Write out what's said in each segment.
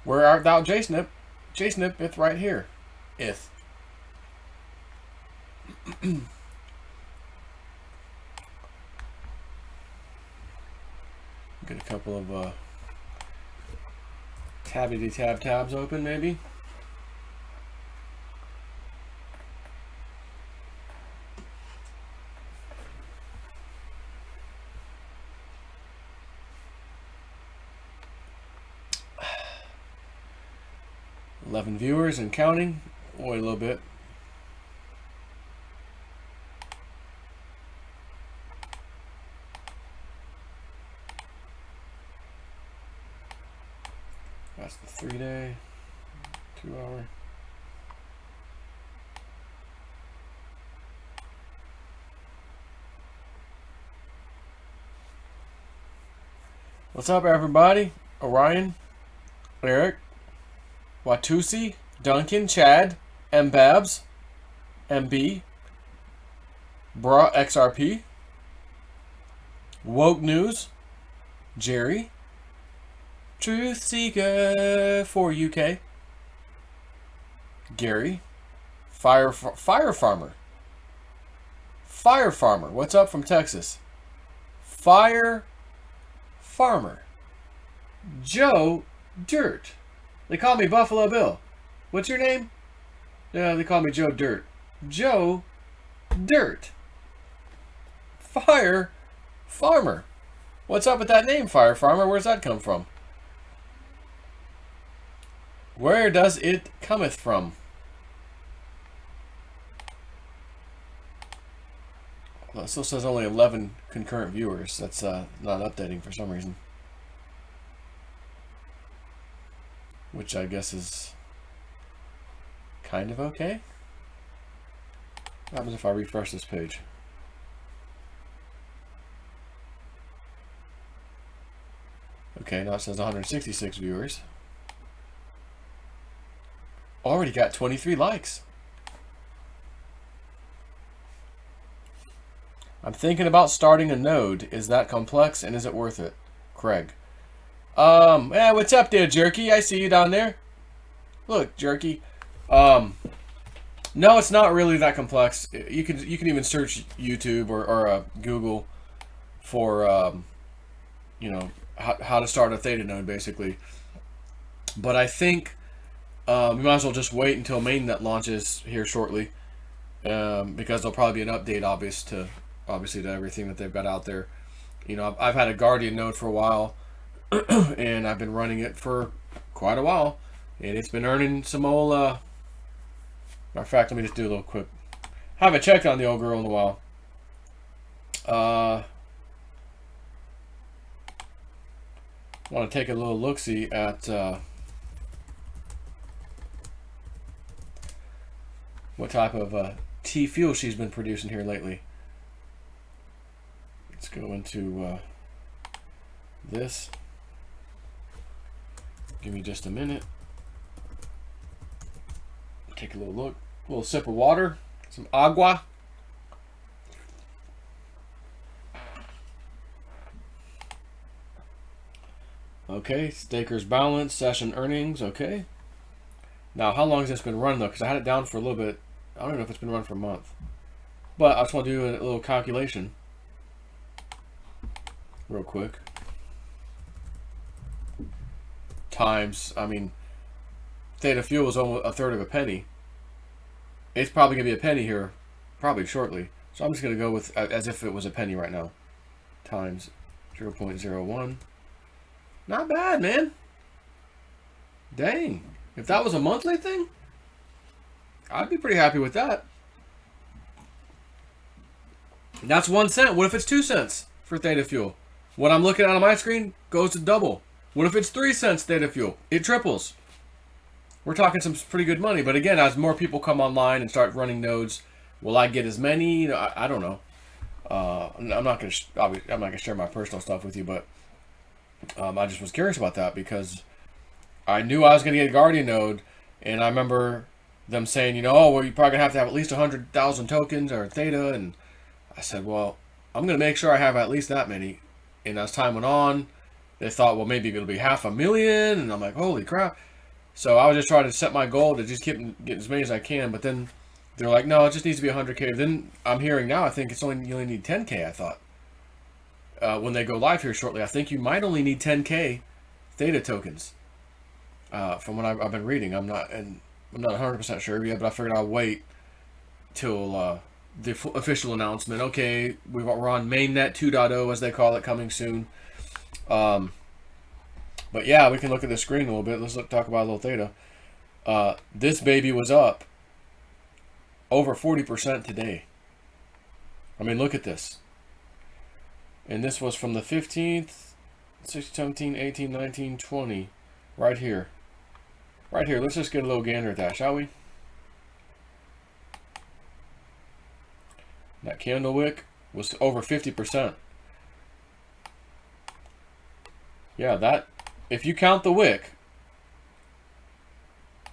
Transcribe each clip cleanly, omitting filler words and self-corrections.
Where art thou, Jsnip? Jsnip, ith right here. Ith. Get a couple of tabs open, maybe. $11 viewers and counting. Wait a little bit. That's the 3-day, 2-hour. What's up, everybody? Orion, Eric, Watusi, Duncan, Chad, Mbabs, MB, Bra XRP, Woke News, Jerry, Truth Seeker for UK, Gary, Fire Farmer, what's up from Texas? Fire Farmer, Joe Dirt. They call me Buffalo Bill. What's your name? Yeah, they call me Joe Dirt. Joe Dirt. Fire Farmer. What's up with that name, Fire Farmer? Where's that come from? Where does it cometh from? Well, it still says only 11 concurrent viewers. That's not updating for some reason. Which I guess is kind of okay. What happens if I refresh this page? Okay, now it says 166 viewers. Already got 23 likes. I'm thinking about starting a node. Is that complex and is it worth it? Craig. Yeah, what's up there, Jerky? I see you down there. Look, Jerky. No, it's not really that complex. You can even search YouTube or Google for you know, how to start a Theta node, basically. But I think we might as well just wait until mainnet launches here shortly, because there'll probably be an update, obviously to everything that they've got out there. You know, I've had a Guardian node for a while. And I've been running it for quite a while, and it's been earning some old matter of fact, let me just do a little quick. Haven't checked on the old girl in a while. Want to take a little look-see at what type of T fuel she's been producing here lately. Let's go into this. Give me just a minute. Take a little look. A little sip of water. Some agua. Okay, Staker's balance, session earnings, okay. Now, how long has this been running though? Because I had it down for a little bit. I don't know if it's been running for a month. But I just want to do a little calculation real quick. Times, I mean, Theta fuel was almost a third of a penny. It's probably going to be a penny here, probably shortly. So I'm just going to go with as if it was a penny right now. Times 0.01. Not bad, man. Dang. If that was a monthly thing, I'd be pretty happy with that. That's 1 cent. What if it's 2 cents for Theta fuel? What I'm looking at on my screen goes to double. What if it's 3 cents Theta fuel? It triples. We're talking some pretty good money. But again, as more people come online and start running nodes, will I get as many? You know, I don't know. I'm not gonna share my personal stuff with you, but I just was curious about that because I knew I was gonna get a Guardian node, and I remember them saying, you know, oh, well, you're probably gonna have to have at least 100,000 tokens or Theta, and I said, well, I'm gonna make sure I have at least that many. And as time went on, they thought, well, maybe it'll be 500,000, and I'm like, holy crap. So I was just trying to set my goal to just get as many as I can. But then they're like, no, it just needs to be 100K. Then I'm hearing now, I think you only need 10K, I thought. When they go live here shortly, I think you might only need 10K Theta tokens. From what I've been reading, I'm not 100% sure yet, but I figured I'll wait till the official announcement. Okay, we're on mainnet 2.0 as they call it, coming soon. But yeah, we can look at the screen a little bit. Let's talk about a little Theta. This baby was up over 40% today. I mean, look at this. And this was from the 15th, 16, 17, 18, 19, 20. Right here. Right here. Let's just get a little gander at that, shall we? That candle wick was over 50%. Yeah, that, if you count the wick,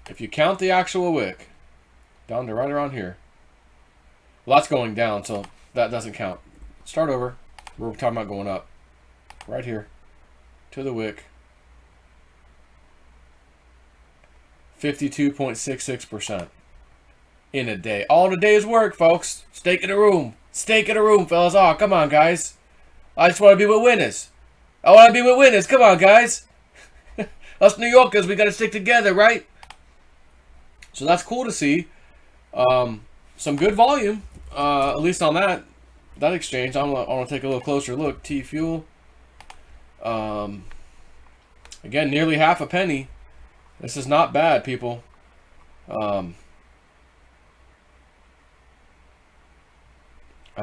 if you count the actual wick, down to right around here. Well, that's going down, so that doesn't count. Start over. We're talking about going up. Right here. To the wick. 52.66% in a day. All in a day's work, folks. Stake in a room. Stake in a room, fellas. Oh, come on, guys. I just want to be with winners. I want to be with winners. Come on, guys. Us New Yorkers, we got to stick together, right? So that's cool to see. Some good volume, at least on that exchange. I want to take a little closer look. T Fuel. Again, nearly half a penny. This is not bad, people. I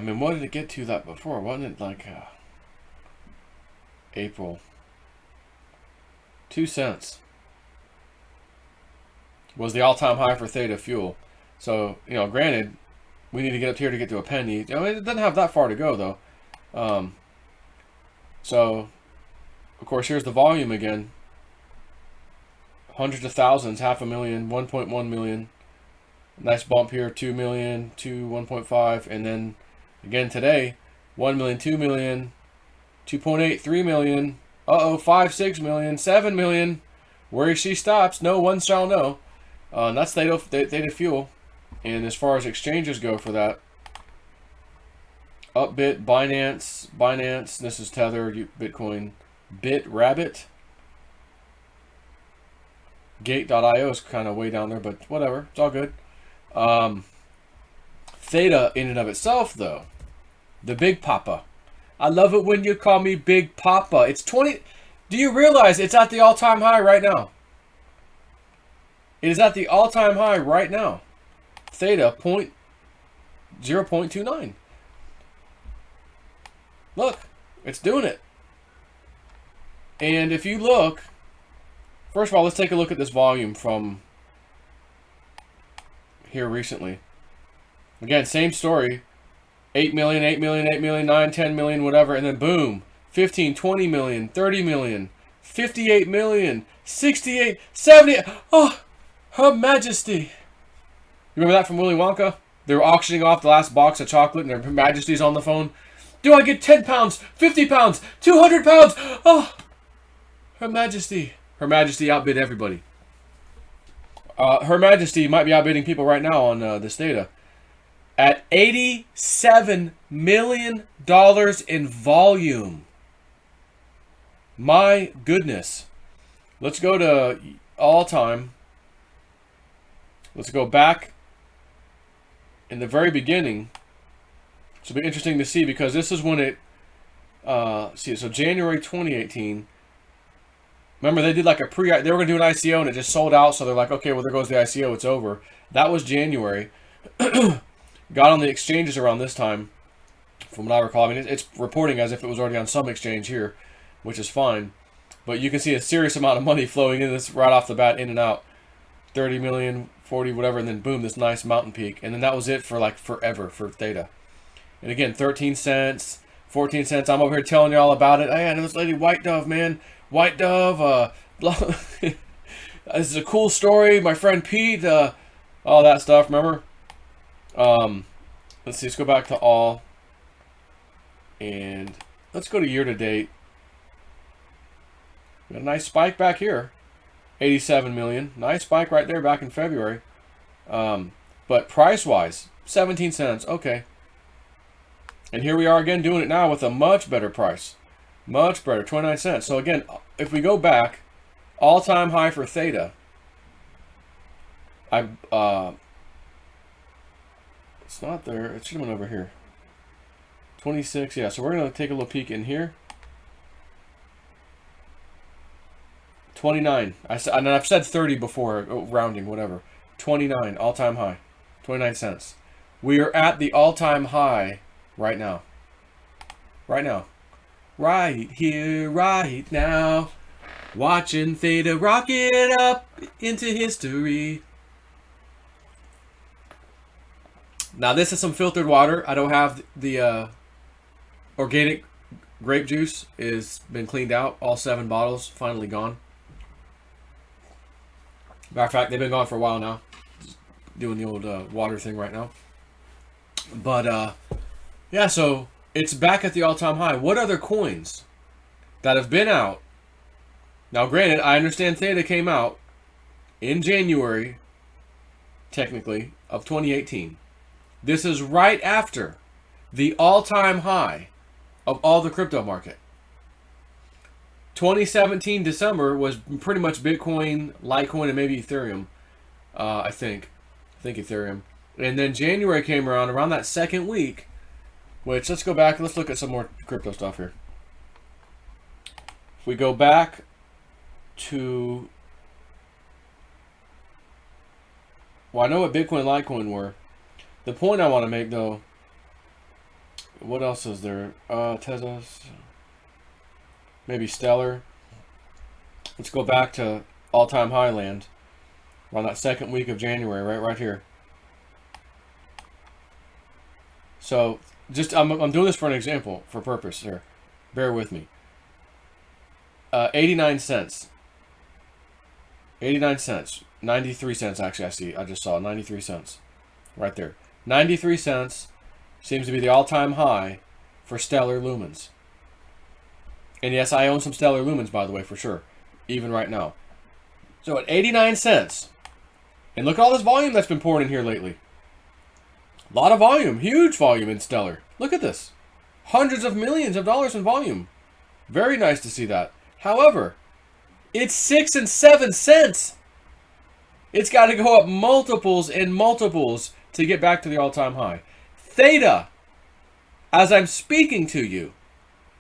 mean, what did it get to that before? Wasn't it like April? 2 cents was the all-time high for Theta Fuel. So, you know, granted, we need to get up here to get to a penny. I mean, it doesn't have that far to go, though. So, of course, here's the volume again. Hundreds of thousands, 500,000, 1.1 million. Nice bump here, 2 million to 1.5. And then, again today, 1 million, 2 million, 2.8, 3 million. 5, 6 million, 7 million. Where she stops, no one shall know. And that's Theta Fuel. And as far as exchanges go for that, Upbit, Binance, this is Tether, Bitcoin, BitRabbit. Gate.io is kind of way down there, but whatever, it's all good. Theta in and of itself, though, the Big Papa. I love it when you call me Big Papa. It's 20. Do you realize it's at the all-time high right now? It is at the all-time high right now. Theta 0.29. Look, it's doing it. And if you look, first of all, let's take a look at this volume from here recently. Again, same story. 8 million, 8 million, 8 million, 9, 10 million, whatever, and then boom, 15, 20 million, 30 million, 58 million, 68, 70. Oh, Her Majesty. You remember that from Willy Wonka? They were auctioning off the last box of chocolate and Her Majesty's on the phone. Do I get 10 pounds, 50 pounds, 200 pounds? Oh, Her Majesty. Her Majesty outbid everybody. Her Majesty might be outbidding people right now on this data. At $87 million in volume. My goodness. Let's go to all time. Let's go back in the very beginning. This will be interesting to see because this is when it, so January 2018. Remember, they did like they were going to do an ICO and it just sold out. So they're like, okay, well, there goes the ICO. It's over. That was January. Got on the exchanges around this time, from what I recall. I mean, it's reporting as if it was already on some exchange here, which is fine. But you can see a serious amount of money flowing in this right off the bat, in and out. 30 million, 40, whatever, and then boom, this nice mountain peak. And then that was it for like forever for Theta. And again, 13 cents, 14 cents. I'm over here telling you all about it. Hey, I know this lady, White Dove, man. White Dove, blah. This is a cool story. My friend Pete, all that stuff, remember? Let's see, let's go back to all. And let's go to year to date. Got a nice spike back here. 87 million. Nice spike right there back in February. But price-wise, 17 cents. Okay. And here we are again doing it now with a much better price. Much better, 29 cents. So again, if we go back, all-time high for Theta. It's not there. It should have been over here. 26, yeah. So we're going to take a little peek in here. 29. And I've said 30 before, rounding, whatever. 29, all-time high. 29 cents. We are at the all-time high right now. Right now. Right here, right now. Watching Theta rocket up into history. Now this is some filtered water. I don't have the organic grape juice. Is been cleaned out. All 7 bottles finally gone. Matter of fact, they've been gone for a while now. Just doing the old water thing right now. But yeah, so it's back at the all-time high. What other coins that have been out? Now, granted, I understand Theta came out in January, technically, of 2018. This is right after the all-time high of all the crypto market. 2017 December was pretty much Bitcoin, Litecoin, and maybe Ethereum. I think Ethereum. And then January came around that second week, which, let's go back and let's look at some more crypto stuff here. If we go back to, well, I know what Bitcoin and Litecoin were. The point I want to make, though, what else is there? Tezos, maybe Stellar. Let's go back to all-time high land around that second week of January, right here. So, just I'm doing this for an example, for purpose here. Bear with me. 89 cents. 89 cents. 93 cents, actually, I just saw 93 cents. Right there. 93 cents seems to be the all-time high for Stellar Lumens. And yes, I own some Stellar Lumens, by the way, for sure. Even right now. So at 89 cents, and look at all this volume that's been pouring in here lately. A lot of volume, huge volume in Stellar. Look at this. Hundreds of millions of dollars in volume. Very nice to see that. However, it's 6 and 7 cents. It's got to go up multiples and multiples to get back to the all-time high. Theta, as I'm speaking to you,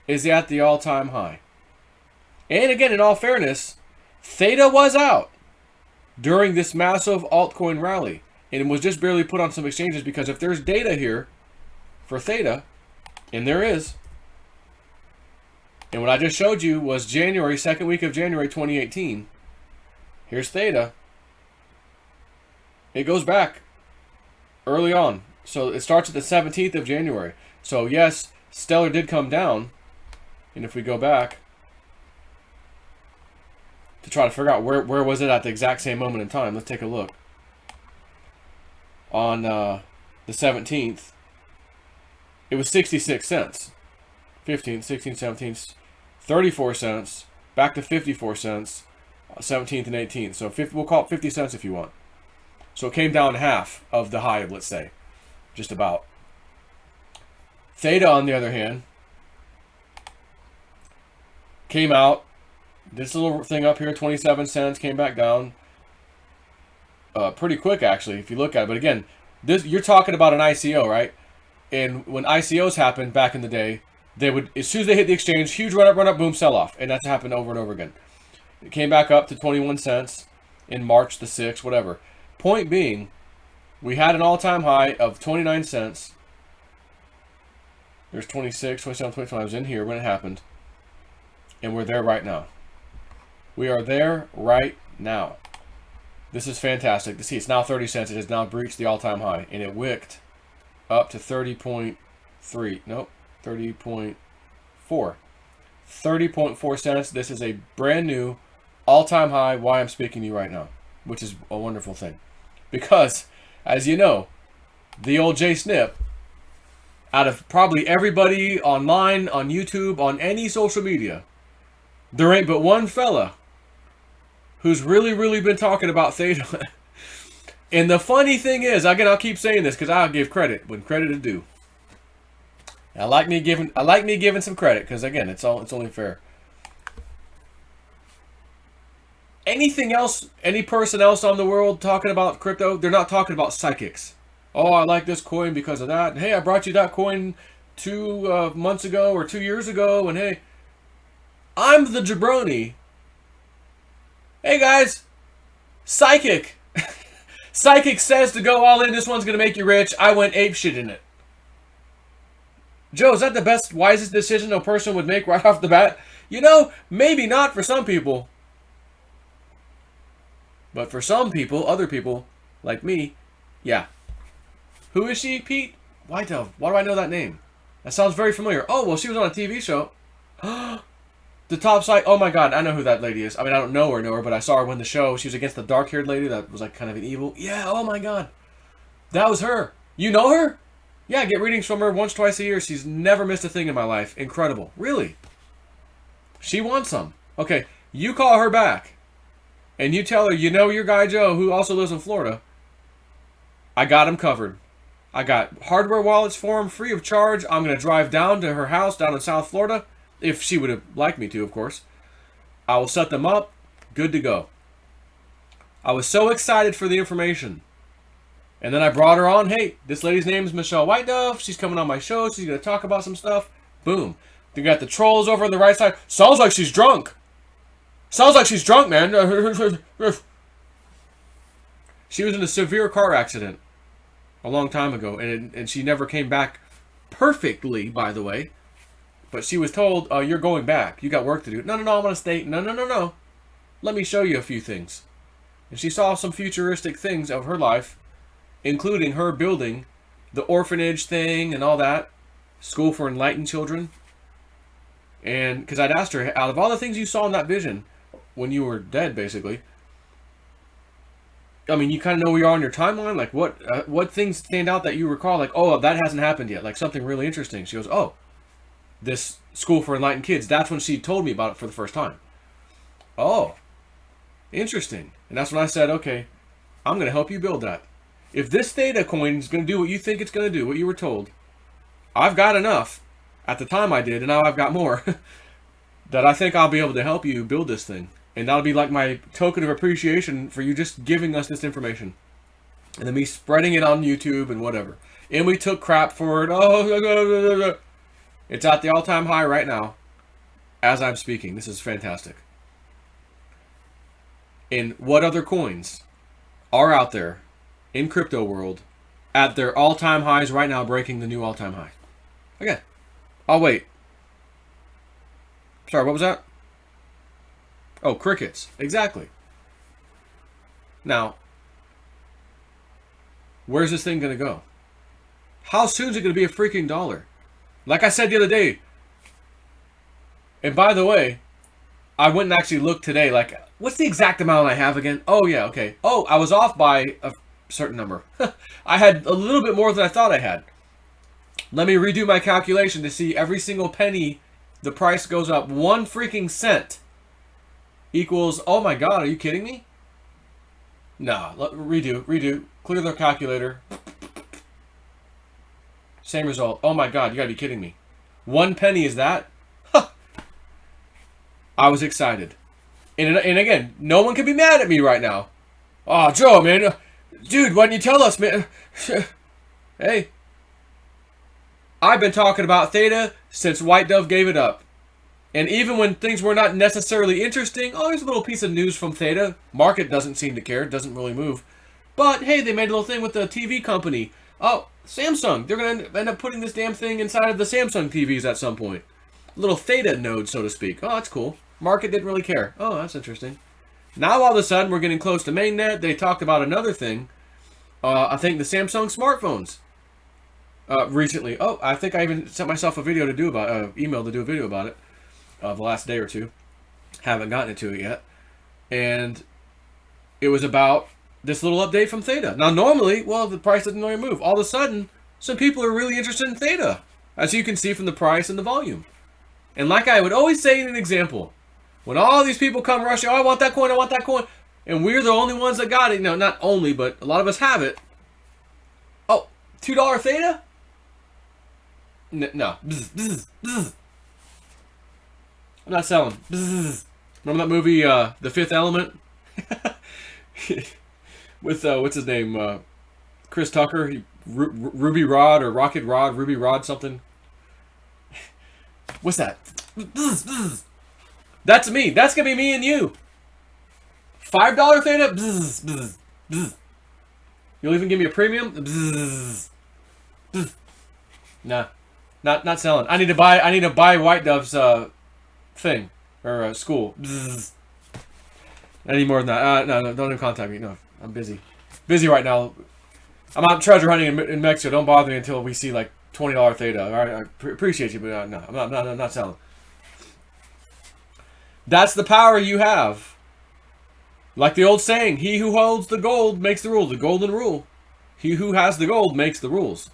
is at the all-time high. And again, in all fairness, Theta was out during this massive altcoin rally. And it was just barely put on some exchanges because if there's data here for Theta, and there is, and what I just showed you was January, second week of January 2018. Here's Theta. It goes back early on. So it starts at the 17th of January. So yes, Stellar did come down. And if we go back to try to figure out where was it at the exact same moment in time, let's take a look. On the 17th, it was 66 cents. 15th, 16th, 17th, 34 cents, back to 54 cents, 17th and 18th. So 50, we'll call it 50 cents if you want. So it came down half of the high, let's say. Just about. Theta, on the other hand, came out, did this little thing up here, 27 cents, came back down. Pretty quick, actually, if you look at it. But again, this you're talking about an ICO, right? And when ICOs happened back in the day, they would, as soon as they hit the exchange, huge run up, boom, sell off. And that's happened over and over again. It came back up to 21 cents in March the 6th, whatever. Point being, we had an all-time high of 29 cents. There's 26, 27, 25. I was in here when it happened. And we're there right now. We are there right now. This is fantastic to see. It's now 30 cents. It has now breached the all-time high. And it wicked up to 30.3. Nope. 30.4. 30.4 cents. This is a brand new all-time high. Why I'm speaking to you right now. Which is a wonderful thing. Because, as you know, the old J Snip, out of probably everybody online, on YouTube, on any social media, there ain't but one fella who's really been talking about Theta. And the funny thing is, again, I'll keep saying this because I'll give credit when credit is due. I like me giving some credit because again, it's only fair. Anything else, any person else on the world talking about crypto, they're not talking about psychics. Oh, I like this coin because of that. And, hey, I brought you that coin 2 months ago or 2 years ago. And hey, I'm the jabroni. Hey guys, psychic. Psychic says to go all in. This one's going to make you rich. I went apeshit in it. Joe, is that the best, wisest decision a person would make right off the bat? You know, maybe not for some people. But for some people, other people, like me, yeah. Who is she, Pete? White Dove. Why do I know that name? That sounds very familiar. Oh, well, she was on a TV show. The top side. Oh, my God. I know who that lady is. I mean, I don't know her, but I saw her win the show. She was against the dark-haired lady that was like kind of an evil. Yeah, oh, my God. That was her. You know her? Yeah, I get readings from her once, twice a year. She's never missed a thing in my life. Incredible. Really? She wants some. Okay, you call her back. And you tell her, you know your guy Joe, who also lives in Florida. I got him covered. I got hardware wallets for him, free of charge. I'm going to drive down to her house down in South Florida. If she would have liked me to, of course. I will set them up. Good to go. I was so excited for the information. And then I brought her on. Hey, this lady's name is Michelle White Dove. She's coming on my show. She's going to talk about some stuff. Boom. They got the trolls over on the right side. Sounds like she's drunk. Sounds like she's drunk, man. She was in a severe car accident a long time ago, and she never came back perfectly, by the way. But she was told, you're going back. You got work to do. No, I'm going to stay. No. Let me show you a few things. And she saw some futuristic things of her life, including her building the orphanage thing and all that. School for enlightened children. And because I'd asked her, out of all the things you saw in that vision, when you were dead, basically, I mean, you kind of know where you are on your timeline. Like, what things stand out that you recall? Like, oh, that hasn't happened yet. Like, something really interesting. She goes, oh, this School for Enlightened Kids. That's when she told me about it for the first time. Oh, interesting. And that's when I said, okay, I'm going to help you build that. If this Theta coin is going to do what you think it's going to do, what you were told, I've got enough. At the time I did, and now I've got more. That I think I'll be able to help you build this thing. And that'll be like my token of appreciation for you just giving us this information. And then me spreading it on YouTube and whatever. And we took crap for it. Oh, it's at the all-time high right now. As I'm speaking. This is fantastic. And what other coins are out there in crypto world at their all-time highs right now, breaking the new all-time high? Okay. Oh, wait. Sorry, what was that? Oh, crickets. Exactly. Now, where's this thing going to go? How soon is it going to be a freaking dollar? Like I said the other day, and by the way, I went and actually looked today, like, what's the exact amount I have again? Oh, yeah, okay. Oh, I was off by a certain number. I had a little bit more than I thought I had. Let me redo my calculation to see every single penny the price goes up 1 freaking cent equals, oh my God, are you kidding me? Nah, redo. Clear the calculator. Same result. Oh my God, you gotta be kidding me. 1 penny is that? Huh. I was excited. And again, no one can be mad at me right now. Oh, Joe, man. Dude, why didn't you tell us, man? Hey. I've been talking about Theta since White Dove gave it up. And even when things were not necessarily interesting, oh, there's a little piece of news from Theta. Market doesn't seem to care. It doesn't really move. But, hey, they made a little thing with the TV company. Oh, Samsung. They're going to end up putting this damn thing inside of the Samsung TVs at some point. A little Theta node, so to speak. Oh, that's cool. Market didn't really care. Oh, that's interesting. Now, all of a sudden, we're getting close to mainnet. They talked about another thing. I think the Samsung smartphones. Recently. Oh, I think I even sent myself a video to do about, email to do a video about it. The last day or two. Haven't gotten into it yet. And it was about this little update from Theta. Now, normally, well, the price doesn't really move. All of a sudden, some people are really interested in Theta. As you can see from the price and the volume. And like I would always say in an example, When all these people come rushing, oh, I want that coin, I want that coin. And we're the only ones that got it. You know, not only, but a lot of us have it. Oh, $2 theta? No. Bzz, bzz, bzz. I'm not selling. Bzz. Remember that movie, The Fifth Element? With, what's his name? Chris Tucker? Ruby Rod or Rocket Rod? Ruby Rod something? What's that? Bzz, bzz. That's me. That's going to be me and you. $5 theta? Bzz, bzz, bzz. You'll even give me a premium? Bzz, bzz. Nah. Not selling. I need to buy White Dove's thing. Or school. Bzz. I need more than that. No, don't even contact me. No, I'm busy. Busy right now. I'm out treasure hunting in Mexico. Don't bother me until we see like $20 theta. All right, I appreciate you, but no, I'm not selling. That's the power you have. Like the old saying, he who holds the gold makes the rules. The golden rule. He who has the gold makes the rules.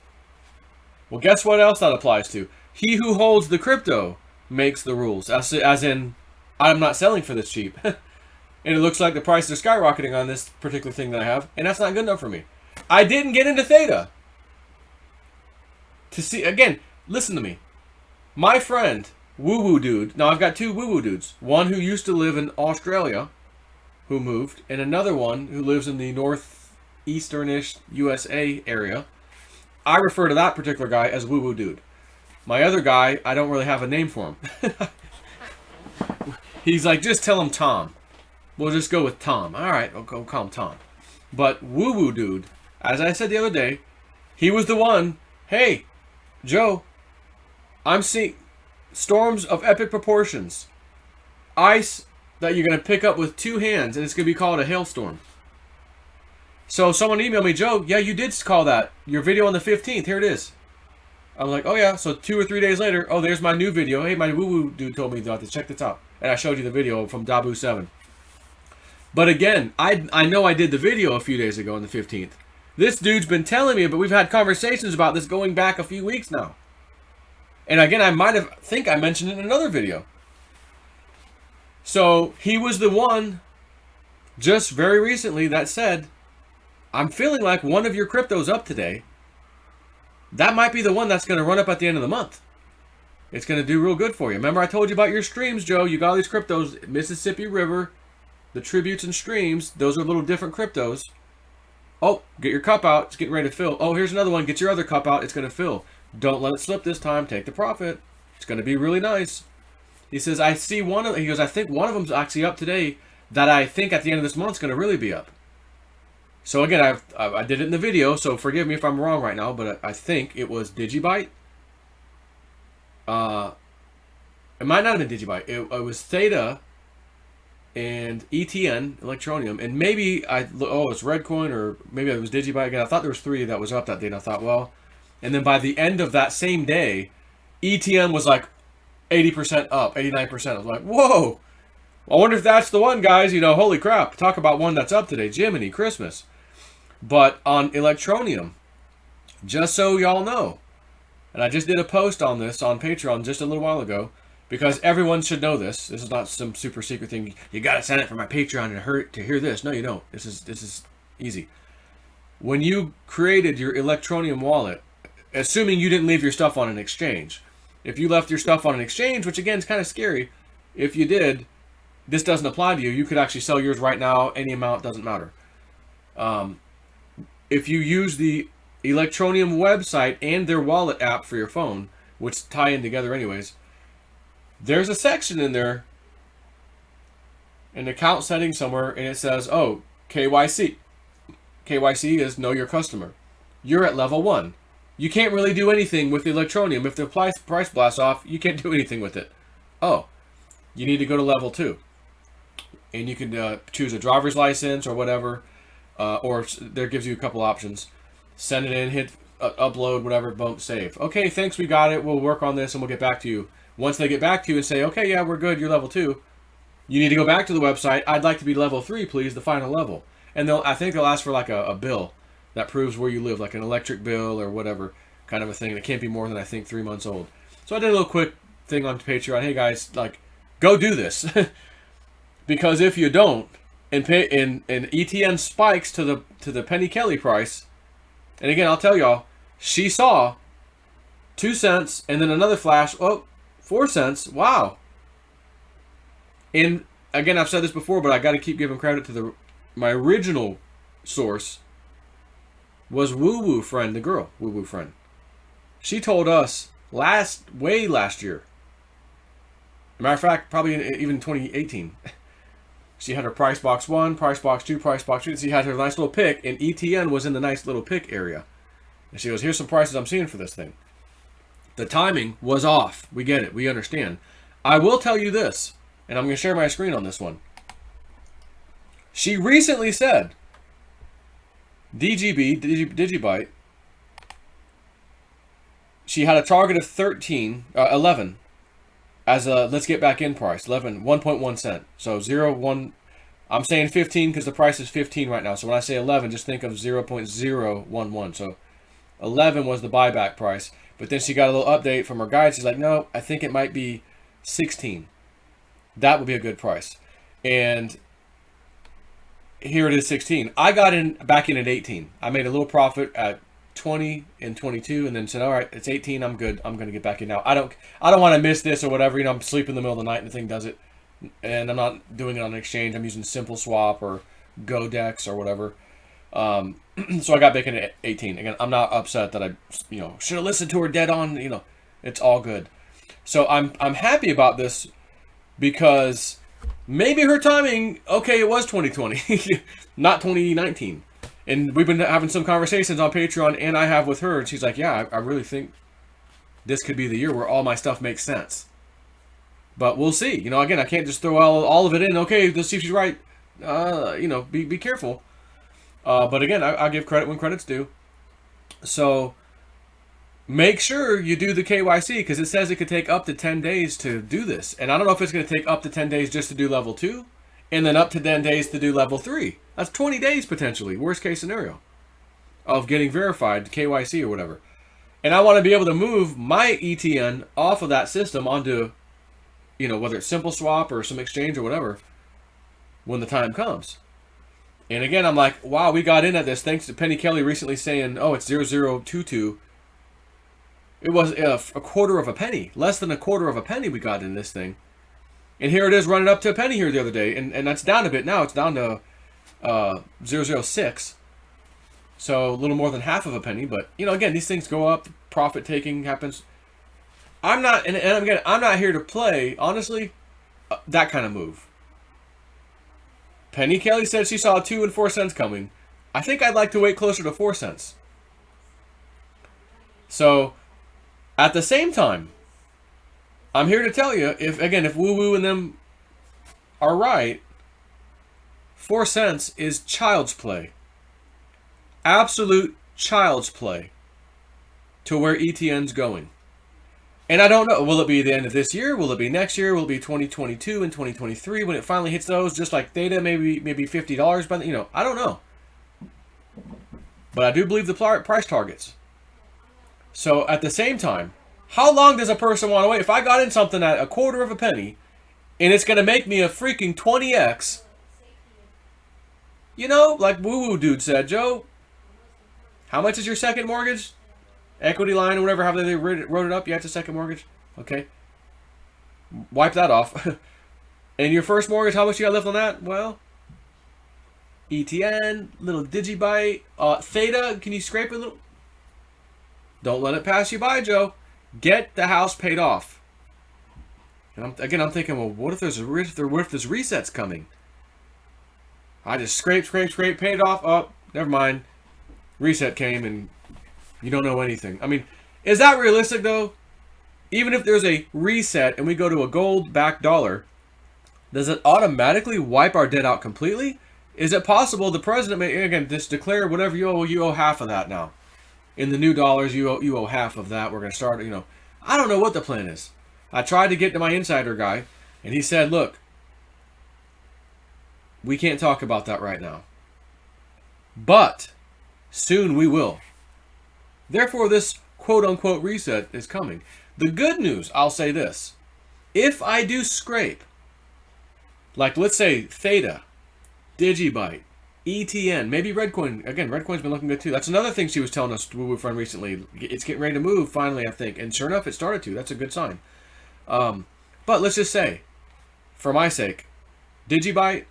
Well, guess what else that applies to? He who holds the crypto makes the rules. As in, I'm not selling for this cheap. And it looks like the prices are skyrocketing on this particular thing that I have. And that's not good enough for me. I didn't get into Theta. To see, again, listen to me. My friend, woo-woo dude. Now, I've got two woo-woo dudes. One who used to live in Australia, who moved. And another one who lives in the northeastern-ish USA area. I refer to that particular guy as woo-woo dude. My other guy, I don't really have a name for him. He's like, just tell him Tom. We'll just go with Tom. All right, I'll call him Tom. But woo-woo dude, as I said the other day, he was the one, hey, Joe, I'm seeing storms of epic proportions. Ice that you're going to pick up with two hands, and it's going to be called a hailstorm. So someone emailed me, Joe, yeah, you did call that. Your video on the 15th, here it is. I'm like, oh yeah, so 2 or 3 days later, oh, there's my new video. Hey, my woo-woo dude told me about this. Check this out. And I showed you the video from Dabu7. But again, I know I did the video a few days ago on the 15th. This dude's been telling me, but we've had conversations about this going back a few weeks now. And again, I think I mentioned it in another video. So he was the one just very recently that said, I'm feeling like one of your cryptos up today. That might be the one that's going to run up at the end of the month. It's going to do real good for you. Remember I told you about your streams, Joe. You got all these cryptos. Mississippi River, the tributes and streams. Those are little different cryptos. Oh, get your cup out. It's getting ready to fill. Oh, here's another one. Get your other cup out. It's going to fill. Don't let it slip this time. Take the profit. It's going to be really nice. He says, I see one of... He goes, I think one of them's actually up today that I think at the end of this month is going to really be up. So again, I did it in the video, so forgive me if I'm wrong right now, but I think it was Digibyte. It might not have been Digibyte. It was Theta and ETN, Electronium, and maybe it's Redcoin, or maybe it was Digibyte again. I thought there was 3 that was up that day, and I thought, well, and then by the end of that same day, ETN was like 80% up, 89%. I was like, whoa! I wonder if that's the one, guys. You know, holy crap! Talk about one that's up today, Jiminy Christmas. But on Electronium, just so y'all know, and I just did a post on this on Patreon just a little while ago, because everyone should know this. This is not some super secret thing. You got to sign up for my Patreon to hear this. No, you don't. This is easy. When you created your Electronium wallet, assuming you didn't leave your stuff on an exchange, if you left your stuff on an exchange, which again is kind of scary, if you did, this doesn't apply to you. You could actually sell yours right now. Any amount, doesn't matter. If you use the Electronium website and their wallet app for your phone, which tie in together anyways, there's a section in there, an account setting somewhere, and it says, oh, KYC. KYC is know your customer. You're at level 1. You can't really do anything with Electronium. If the price blasts off, you can't do anything with it. Oh, you need to go to level 2. And you can choose a driver's license or whatever, or there gives you a couple options. Send it in, hit upload, whatever, boom, save. Okay, thanks, we got it. We'll work on this and we'll get back to you. Once they get back to you and say, okay, yeah, we're good, you're level 2, you need to go back to the website. I'd like to be level 3, please, the final level. And I think they'll ask for like a bill that proves where you live, like an electric bill or whatever kind of a thing. It can't be more than, I think, 3 months old. So I did a little quick thing on Patreon. Hey, guys, like, go do this. Because if you don't, and ETN spikes to the Penny Kelly price, and again, I'll tell y'all, she saw 2 cents and then another flash, 4 cents. Wow. And again, I've said this before, but I got to keep giving credit to my original source was Woo Woo Friend, the girl, Woo Woo Friend. She told us way last year. Matter of fact, probably even 2018. She had her price box 1, price box 2, price box 3. She had her nice little pick, and ETN was in the nice little pick area. And she goes, here's some prices I'm seeing for this thing. The timing was off. We get it. We understand. I will tell you this, and I'm going to share my screen on this one. She recently said, Digibyte, she had a target of 11 as a let's get back in price, 1.1 cent. So 0.1, I'm saying 15 because the price is 15 right now. So when I say 11, just think of 0.011. So 11 was the buyback price. But then she got a little update from her guide. She's like, no, I think it might be 16. That would be a good price. And here it is, 16. I got back in at 18. I made a little profit at 20 and 22, and then said, all right, it's 18. I'm good. I'm going to get back in now. I don't want to miss this or whatever. I'm sleeping in the middle of the night and the thing does it. And I'm not doing it on an exchange. I'm using Simple Swap or GoDex or whatever. So I got back in at 18. Again, I'm not upset that I, should have listened to her dead on. It's all good. So I'm happy about this because maybe her timing, okay, it was 2020, not 2019. And we've been having some conversations on Patreon, and I have with her, and she's like, yeah, I really think this could be the year where all my stuff makes sense. But we'll see. Again, I can't just throw all of it in. Okay, let's see if she's right. Be careful. But again, I give credit when credit's due. So make sure you do the KYC, because it says it could take up to 10 days to do this. And I don't know if it's going to take up to 10 days just to do level 2, and then up to 10 days to do level 3. That's 20 days potentially, worst case scenario, of getting verified, KYC or whatever. And I want to be able to move my ETN off of that system onto, whether it's Simple Swap or some exchange or whatever, when the time comes. And again, I'm like, wow, we got in at this thanks to Penny Kelly recently saying, oh, it's 0022. It was a quarter of a penny, less than a quarter of a penny we got in this thing. And here it is running up to a penny here the other day. And that's down a bit now. It's down to 0.006. So a little more than half of a penny. But, again, these things go up. Profit taking happens. I'm not here to play, honestly, that kind of move. Penny Kelly said she saw 2 and 4 cents coming. I think I'd like to wait closer to 4 cents. So, at the same time, I'm here to tell you, if Woo Woo and them are right, 4 cents is child's play. Absolute child's play to where ETN's going. And I don't know, will it be the end of this year? Will it be next year? Will it be 2022 and 2023 when it finally hits those? Just like THETA, maybe $50 by the, I don't know. But I do believe the price targets. So at the same time, how long does a person want to wait? If I got in something at a quarter of a penny, and it's going to make me a freaking 20x, like Woo Woo Dude said, Joe, how much is your second mortgage? Equity line or whatever, how they wrote it up? Yeah, it's a second mortgage. Okay. Wipe that off. And your first mortgage, how much you got left on that? Well, ETN, little Digibyte, THETA, can you scrape a little? Don't let it pass you by, Joe. Get the house paid off. And I'm thinking, well, what if there's resets coming? I just scrape, paid it off. Oh, never mind. Reset came and you don't know anything. I mean, is that realistic though? Even if there's a reset and we go to a gold-backed dollar, does it automatically wipe our debt out completely? Is it possible the president may, again, just declare whatever you owe half of that now. In the new dollars, you owe half of that. We're going to start, I don't know what the plan is. I tried to get to my insider guy, and he said, look, we can't talk about that right now. But soon we will. Therefore, this quote-unquote reset is coming. The good news, I'll say this. If I do scrape, Like, let's say Theta, Digibyte, ETN, maybe Redcoin. Again, Redcoin's been looking good too. That's another thing she was telling us we found recently. It's getting ready to move finally, I think. And sure enough, it started to. That's a good sign. But let's just say, for my sake, Digibyte,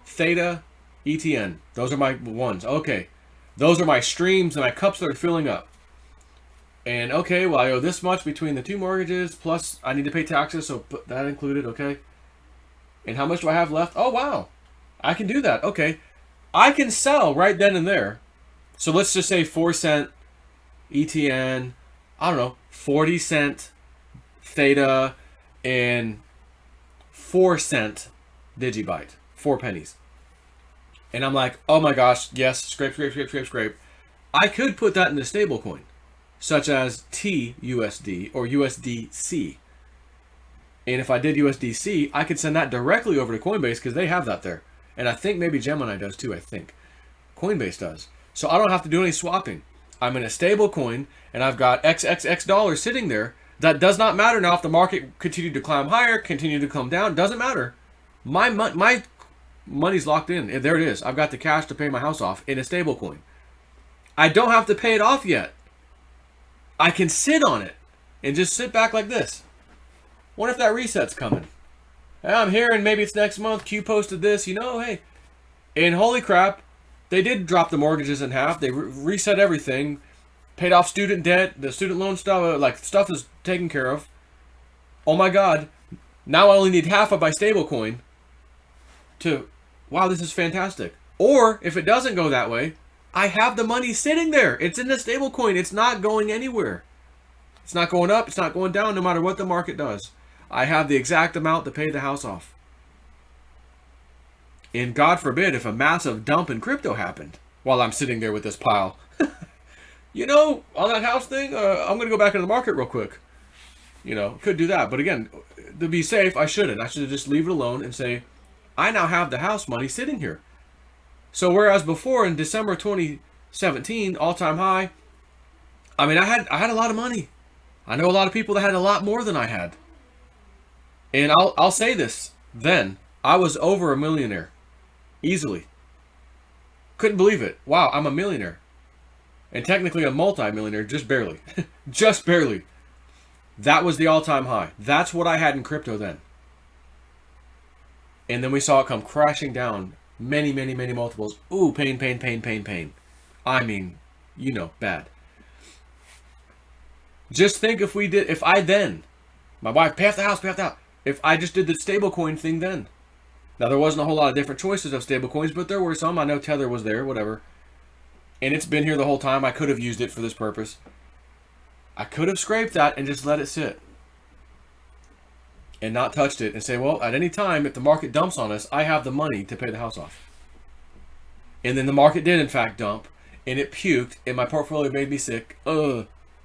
Theta, ETN. Those are my ones. Okay. Those are my streams and my cups that are filling up. And okay, well, I owe this much between the two mortgages, plus I need to pay taxes, so put that included, okay? And how much do I have left? Oh, wow. I can do that. Okay. I can sell right then and there. So let's just say 4-cent ETN, I don't know, 40-cent Theta, and 4-cent Digibyte. 4 pennies. And I'm like, oh my gosh, yes, scrape, scrape, scrape, scrape, scrape. I could put that in a stable coin, such as TUSD or USDC. And if I did USDC, I could send that directly over to Coinbase because they have that there. And I think maybe Gemini does too, I think. Coinbase does. So I don't have to do any swapping. I'm in a stable coin and I've got XXX dollars sitting there. That does not matter now if the market continued to climb higher, continue to come down. Doesn't matter. My money's locked in. There it is. I've got the cash to pay my house off in a stable coin. I don't have to pay it off yet. I can sit on it and just sit back like this. What if that reset's coming? I'm hearing maybe it's next month. Q posted this, you know, hey. And holy crap, they did drop the mortgages in half. They reset everything. Paid off student debt. The student loan stuff, like stuff is taken care of. Oh my God. Now I only need half of my stable coin to, wow, this is fantastic. Or if it doesn't go that way, I have the money sitting there. It's in the stable coin. It's not going anywhere. It's not going up. It's not going down no matter what the market does. I have the exact amount to pay the house off. And God forbid if a massive dump in crypto happened while I'm sitting there with this pile. You know, on that house thing, I'm going to go back into the market real quick. You know, could do that. But again, to be safe, I shouldn't. I should just leave it alone and say, I now have the house money sitting here. So whereas before in December 2017, all-time high, I mean, I had a lot of money. I know a lot of people that had a lot more than I had. And I'll say this, then, I was over a millionaire. Easily. Couldn't believe it. Wow, I'm a millionaire. And technically a multi-millionaire, just barely. Just barely. That was the all-time high. That's what I had in crypto then. And then we saw it come crashing down. Many, many, many multiples. Ooh, pain, pain, pain, pain, pain. I mean, you know, bad. Just think if I then, my wife, pay off the house, pay off the house. If I just did the stablecoin thing then. Now, there wasn't a whole lot of different choices of stablecoins, but there were some. I know Tether was there, whatever. And it's been here the whole time. I could have used it for this purpose. I could have scraped that and just let it sit. And not touched it and say, well, at any time, if the market dumps on us, I have the money to pay the house off. And then the market did, in fact, dump. And it puked. And my portfolio made me sick.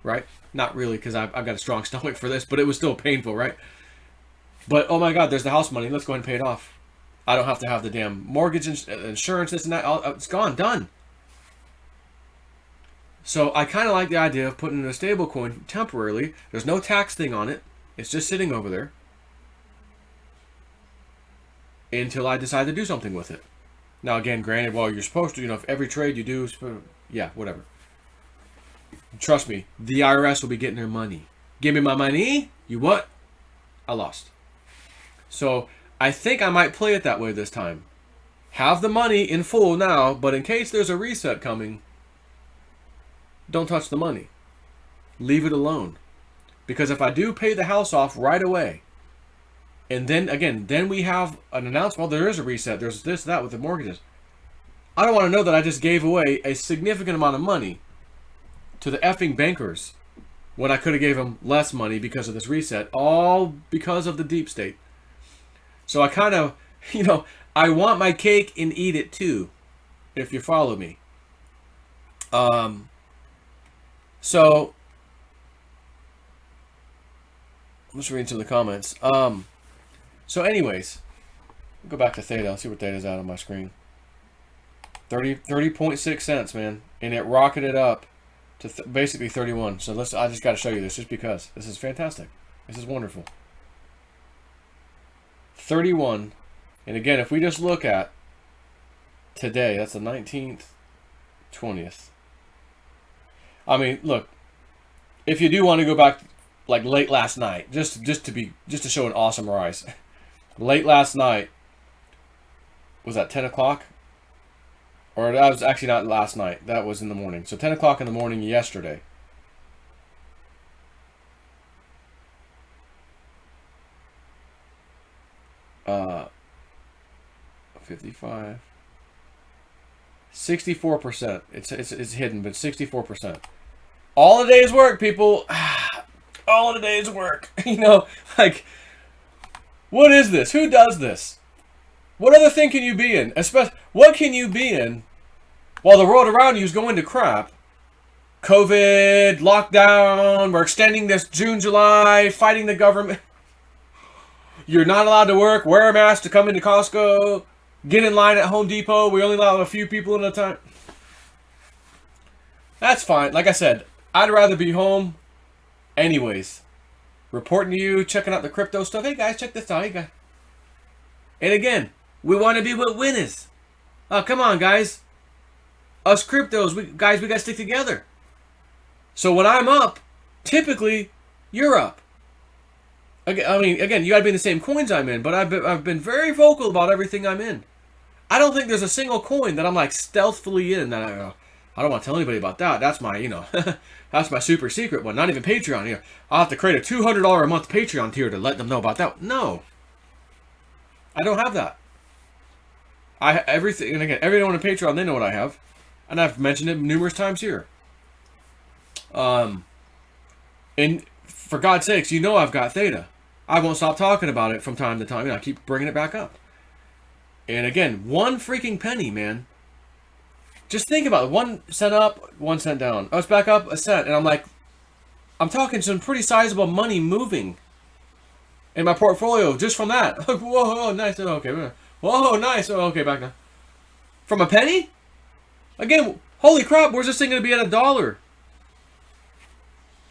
Right? Not really, because I've got a strong stomach for this. But it was still painful, right? But, oh my God, there's the house money. Let's go ahead and pay it off. I don't have to have the damn mortgage insurance, this and that. It's gone. Done. So I kind of like the idea of putting in a stable coin temporarily. There's no tax thing on it. It's just sitting over there. Until I decide to do something with it. Now, again, granted, well, you're supposed to, if every trade you do, yeah, whatever. Trust me, the IRS will be getting their money. Give me my money. You what? I lost. So I think I might play it that way this time. Have the money in full now, but in case there's a reset coming, don't touch the money. Leave it alone. Because if I do pay the house off right away, and then, again, then we have an announcement, well, there is a reset. There's this, that with the mortgages. I don't want to know that I just gave away a significant amount of money to the effing bankers when I could have gave them less money because of this reset, all because of the deep state. So I kind of, I want my cake and eat it too, if you follow me. So, let's read into the comments. So anyways, go back to Theta. I'll see what Theta's at on my screen. 30.6 cents, man. And it rocketed up to basically 31. So I just got to show you this just because. This is fantastic. This is wonderful. 31, And again, if we just look at today, that's the 19th, 20th. I mean, look, if you do want to go back like late last night, just to show an awesome rise. Late last night, was that 10 o'clock? Or that was actually not last night. That was in the morning. So 10 o'clock in the morning yesterday. Uh, 55. 64%. It's hidden, but 64%. All a day's work, people. All a day's work. You know, like, what is this? Who does this? What other thing can you be in? What can you be in while the world around you is going to crap? COVID, lockdown, we're extending this June, July, fighting the government. You're not allowed to work, wear a mask to come into Costco, get in line at Home Depot, we only allow a few people at a time. That's fine. Like I said, I'd rather be home anyways. Reporting to you, checking out the crypto stuff. Hey guys, check this out. Hey guys. And again, we want to be what win is. Oh, come on, guys. Us cryptos, we got to stick together. So when I'm up, typically, you're up. I mean, again, you got to be in the same coins I'm in, but I've been very vocal about everything I'm in. I don't think there's a single coin that I'm like stealthily in that I don't want to tell anybody about that. That's my, that's my super secret one. Not even Patreon here. I'll have to create a $200 a month Patreon tier to let them know about that. No. I don't have that. Everything, and again, everyone on Patreon, they know what I have. And I've mentioned it numerous times here. And for God's sakes, I've got Theta. I won't stop talking about it from time to time. I keep bringing it back up. And again, 1 freaking penny, man. Just think about it. 1 cent up, 1 cent down. Oh, it's back up a cent. And I'm talking some pretty sizable money moving in my portfolio just from that. Whoa, nice. Okay. Whoa, nice. Okay, back now. From a penny? Again, holy crap, where's this thing going to be at $1?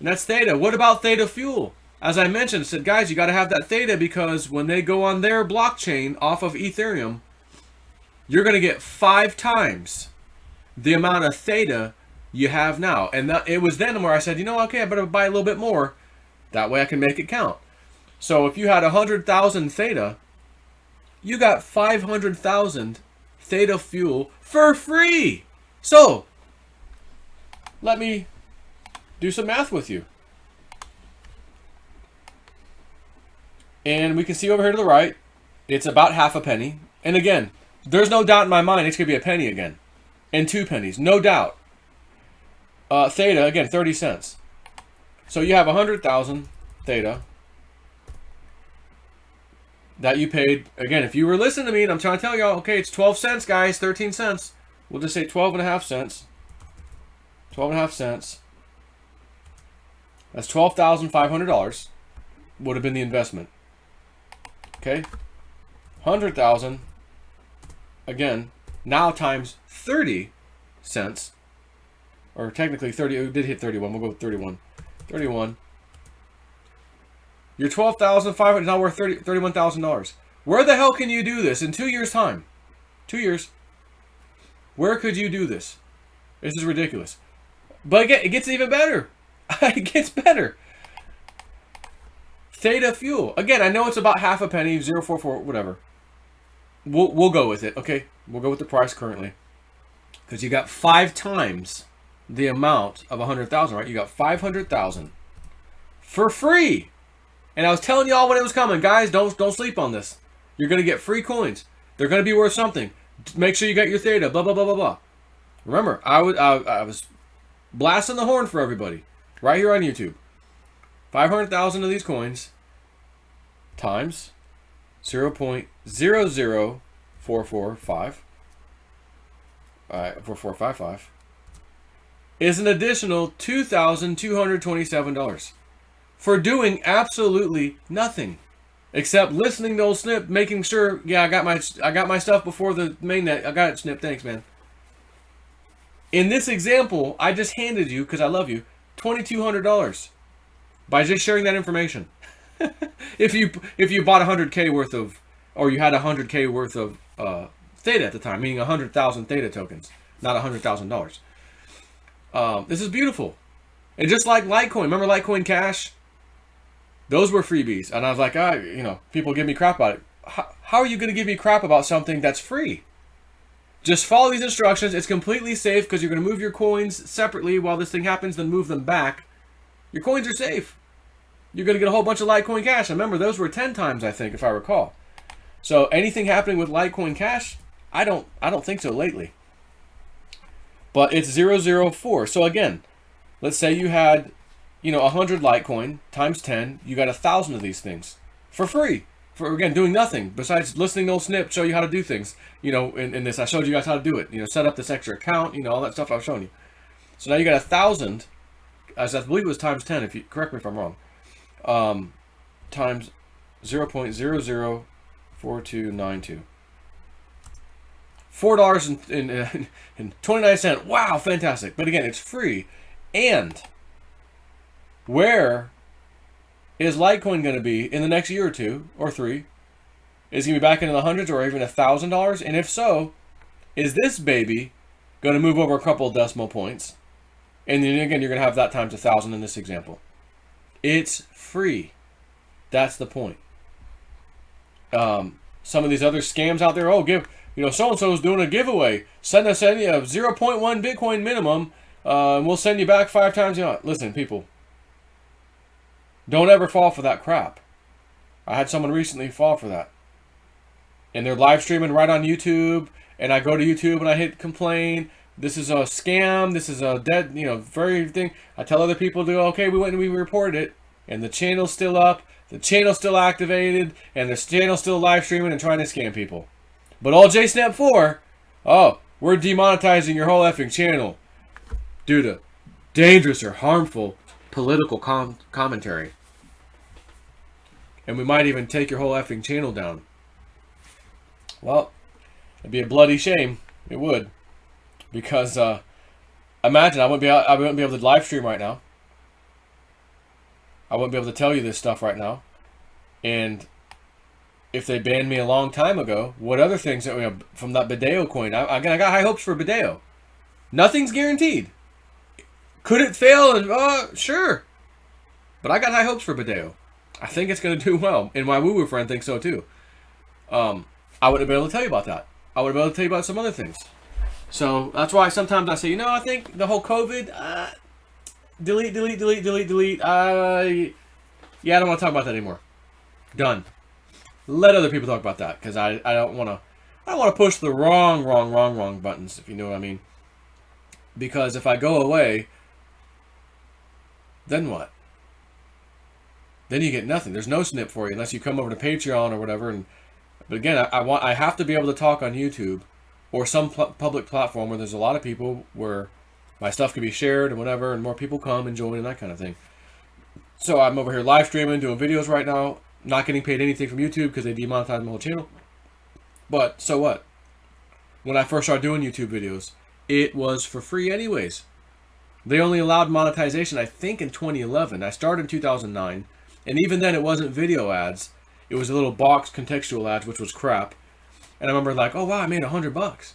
And that's Theta. What about Theta Fuel? As I mentioned, I said, guys, you got to have that Theta because when they go on their blockchain off of Ethereum, you're going to get 5 times the amount of Theta you have now. And it was then where I said, okay, I better buy a little bit more. That way I can make it count. So if you had 100,000 Theta, you got 500,000 Theta Fuel for free. So, let me do some math with you. And we can see over here to the right, it's about half a penny. And again, there's no doubt in my mind it's going to be a penny again. And 2 pennies, no doubt. Theta, again, 30 cents. So you have 100,000 Theta that you paid. Again, if you were listening to me, and I'm trying to tell y'all, okay, it's 12 cents, guys, 13 cents. We'll just say 12.5 cents. 12.5 cents. That's $12,500 would have been the investment. Okay? 100,000. Again, now times 30 cents. Or technically 30, it did hit 31. We'll go with 31. 31. Your $12,500 is now worth $31,000. Where the hell can you do this in 2 years' time? 2 years. Where could you do this? This is ridiculous. But again, it gets even better. It gets better. Theta Fuel. Again, I know it's about half a penny, 0.44, whatever. We'll go with it, okay? We'll go with the price currently. Because you got 5 times the amount of 100,000, right? You got 500,000 for free. And I was telling y'all when it was coming, guys, don't sleep on this. You're going to get free coins. They're going to be worth something. Make sure you got your Theta, blah, blah, blah, blah, blah. Remember, I was blasting the horn for everybody right here on YouTube. 500,000 of these coins times 0.00445 4455 is an additional $2,227 for doing absolutely nothing except listening to old Snip, making sure, yeah, I got my stuff before the mainnet. I got it, Snip. Thanks, man. In this example, I just handed you, because I love you, $2,200 by just sharing that information. If you bought 100K worth of or you had 100K worth of Theta at the time, meaning 100,000 Theta tokens, not $100,000. This is beautiful. And just like Litecoin, remember Litecoin Cash? Those were freebies. And I was like, people give me crap about it. How are you going to give me crap about something that's free? Just follow these instructions. It's completely safe because you're going to move your coins separately while this thing happens, then move them back. Your coins are safe. You're going to get a whole bunch of Litecoin Cash. And remember, those were 10 times, I think, if I recall. So anything happening with Litecoin Cash, I don't think so lately. But it's 004. So again, let's say you had, 100 Litecoin times 10. You got 1,000 of these things for free. For, again, doing nothing besides listening to old Snip show you how to do things. In this, I showed you guys how to do it. Set up this extra account, all that stuff I was showing you. So now you got 1,000, as I believe it was times 10, if you correct me if I'm wrong, times 0.004292. $4.29. Wow, fantastic. But again, it's free. And where is Litecoin going to be in the next year or two or three? Is it going to be back into the hundreds or even $1,000? And if so, is this baby going to move over a couple of decimal points? And then again, you're going to have that times 1,000 in this example. It's free. That's the point. Some of these other scams out there, so-and-so is doing a giveaway. Send us a 0.1 Bitcoin minimum, and we'll send you back 5 times. Listen, people, don't ever fall for that crap. I had someone recently fall for that. And they're live streaming right on YouTube, and I go to YouTube and I hit complain. This is a scam. This is a dead, very thing. I tell other people to go, okay, we went and we reported it, and the channel's still up, the channel's still activated, and the channel's still live streaming and trying to scam people. But all JSnap 4, we're demonetizing your whole effing channel due to dangerous or harmful political commentary. And we might even take your whole effing channel down. Well, it'd be a bloody shame. It would. Because, imagine, I wouldn't be able to live stream right now. I wouldn't be able to tell you this stuff right now. And if they banned me a long time ago, what other things from that Bideo coin? I got high hopes for Bideo. Nothing's guaranteed. Could it fail? And sure. But I got high hopes for Bideo. I think it's going to do well. And my woo-woo friend thinks so too. I wouldn't have been able to tell you about that. I would have been able to tell you about some other things. So that's why sometimes I say, I think the whole COVID, delete. Yeah, I don't want to talk about that anymore. Done. Let other people talk about that, because I don't want to push the wrong buttons, if you know what I mean. Because if I go away, then what? Then you get nothing. There's no snip for you unless you come over to Patreon or whatever. But again, I have to be able to talk on YouTube or some public platform where there's a lot of people, where my stuff can be shared and whatever, and more people come and join and that kind of thing. So I'm over here live streaming, doing videos right now, not getting paid anything from YouTube because they demonetized my whole channel. But so what? When I first started doing YouTube videos, it was for free anyways. They only allowed monetization, I think, in 2011. I started in 2009, and even then it wasn't video ads. It was a little box contextual ads, which was crap. And I remember like, oh wow, I made $100,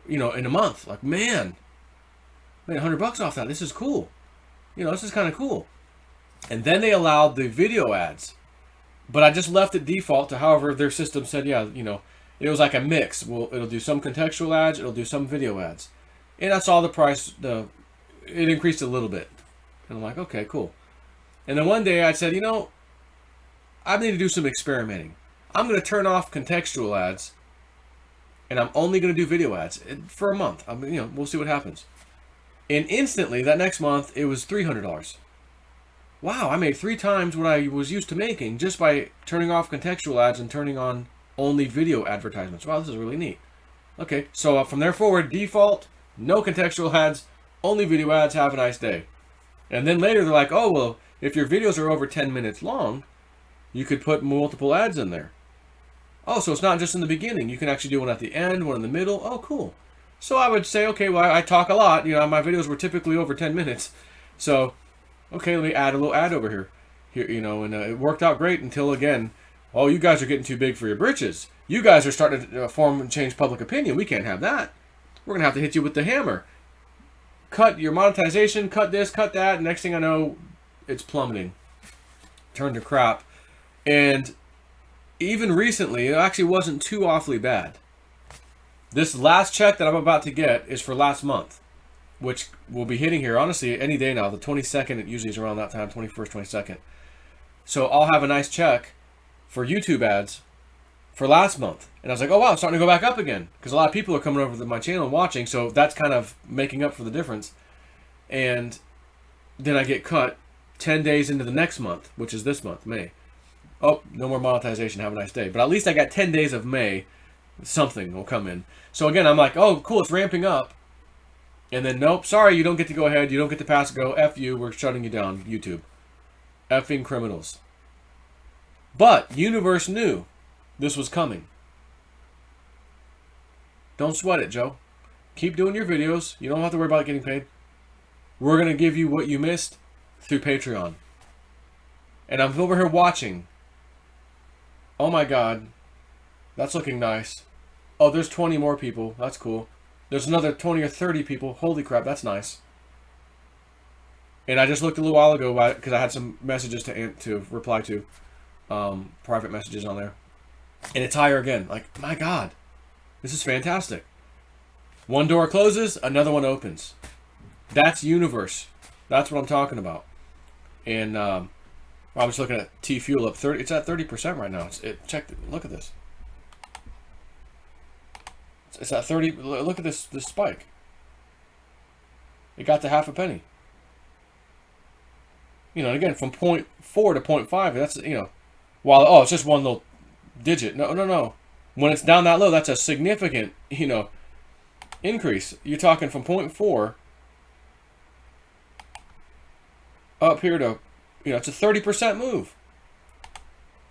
in a month. Like, man, I made $100 off that. This is cool. This is kind of cool. And then they allowed the video ads, but I just left it default to however their system said. It was like a mix. Well, it'll do some contextual ads, it'll do some video ads, and I saw the price. It increased a little bit, and I'm like, okay, cool. And then one day I said, I need to do some experimenting. I'm going to turn off contextual ads, and I'm only going to do video ads for a month. We'll see what happens. And instantly, that next month, it was $300. Wow, I made 3 times what I was used to making just by turning off contextual ads and turning on only video advertisements. Wow, this is really neat. Okay, so from there forward, default, no contextual ads, only video ads. Have a nice day. And then later, they're like, oh, well, if your videos are over 10 minutes long, you could put multiple ads in there. Oh, so it's not just in the beginning. You can actually do one at the end, one in the middle. Oh, cool. So I would say, okay, well, I talk a lot. My videos were typically over 10 minutes. So, okay, let me add a little ad over here. And it worked out great until, again, Oh, you guys are getting too big for your britches. You guys are starting to form and change public opinion. We can't have that. We're going to have to hit you with the hammer. Cut your monetization, cut this, cut that. Next thing I know, it's plummeting. Turned to crap. And even recently, it actually wasn't too awfully bad. This last check that I'm about to get is for last month, which will be hitting here, honestly, any day now. The 22nd, it usually is around that time, 21st, 22nd. So I'll have a nice check for YouTube ads for last month. And I was like, oh wow, it's starting to go back up again. Because a lot of people are coming over to my channel and watching, so that's kind of making up for the difference. And then I get cut 10 days into the next month, which is this month, May. Oh, no more monetization, have a nice day. But at least I got 10 days of May, something will come in. So again, I'm like, oh cool, it's ramping up. And then nope, sorry, you don't get to go ahead, you don't get to pass go, F you, we're shutting you down, YouTube. Effing criminals. But Universe knew this was coming. Don't sweat it, Joe. Keep doing your videos. You don't have to worry about getting paid. We're going to give you what you missed through Patreon. And I'm over here watching. Oh my God. That's looking nice. Oh, there's 20 more people. That's cool. There's another 20 or 30 people. Holy crap, that's nice. And I just looked a little while ago because I had some messages to reply to. Private messages on there. And it's higher again. Like, my God. This is fantastic. One door closes, another one opens. That's Universe. That's what I'm talking about. And I was looking at T Fuel up 30. It's at 30% right now. Look at this. It's at 30. Look at this spike. It got to half a penny. You know, and again, from 0.4 to 0.5, that's, you know, while, it's just one little digit. No. When it's down that low, that's a significant, you know, increase. You're talking from 0.4 up here to, you know, it's a 30% move.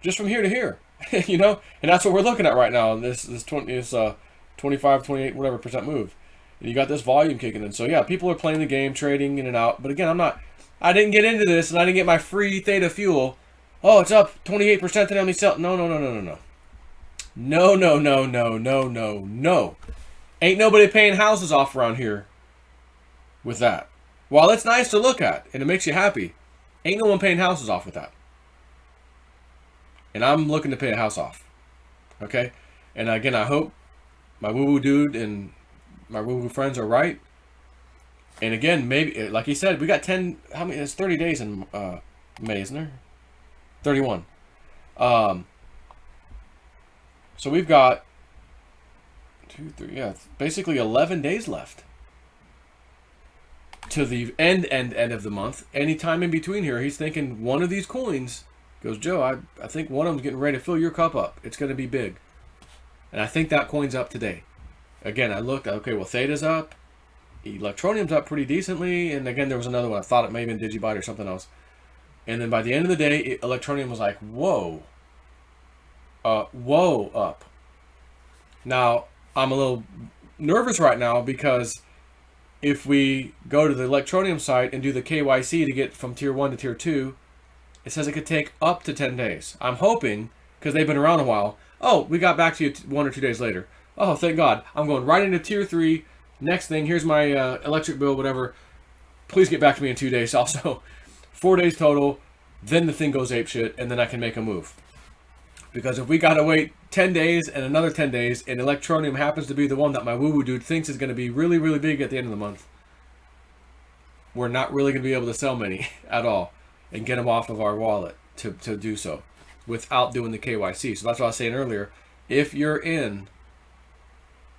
Just from here to here, you know? And that's what we're looking at right now. This 25, 28, whatever percent move. And you got this volume kicking in. So yeah, people are playing the game, trading in and out. But again, I didn't get into this and I didn't get my free Theta fuel. Oh, it's up 28% today on me sell. No. No. Ain't nobody paying houses off around here with that. While it's nice to look at and it makes you happy, ain't no one paying houses off with that. And I'm looking to pay a house off. Okay? And again, I hope my woo-woo dude and my woo-woo friends are right. And again, maybe, like he said, we got 10, how many, it's 30 days in May, isn't there? 31. So we've got 2, 3, basically 11 days left to the end of the month. Any time in between here, he's thinking one of these coins goes, Joe, I think one of them's getting ready to fill your cup up. It's going to be big. And I think that coin's up today. Again, I looked, okay, well, Theta's up. Electronium's up pretty decently. And again, there was another one. I thought it may have been Digibyte or something else. And then by the end of the day, Electronium was like, whoa. Whoa up. Now, I'm a little nervous right now because if we go to the Electronium site and do the KYC to get from tier 1 to tier 2, it says it could take up to 10 days. I'm hoping, because they've been around a while, we got back to you 1 or 2 days later. Oh, thank God. I'm going right into tier 3. Next thing, here's my electric bill, whatever. Please get back to me in 2 days also. 4 days total, then the thing goes apeshit, and then I can make a move. Because if we got to wait 10 days and another 10 days, and Electronium happens to be the one that my woo-woo dude thinks is going to be really, really big at the end of the month, we're not really going to be able to sell many at all and get them off of our wallet to do so without doing the KYC. So that's what I was saying earlier. If you're in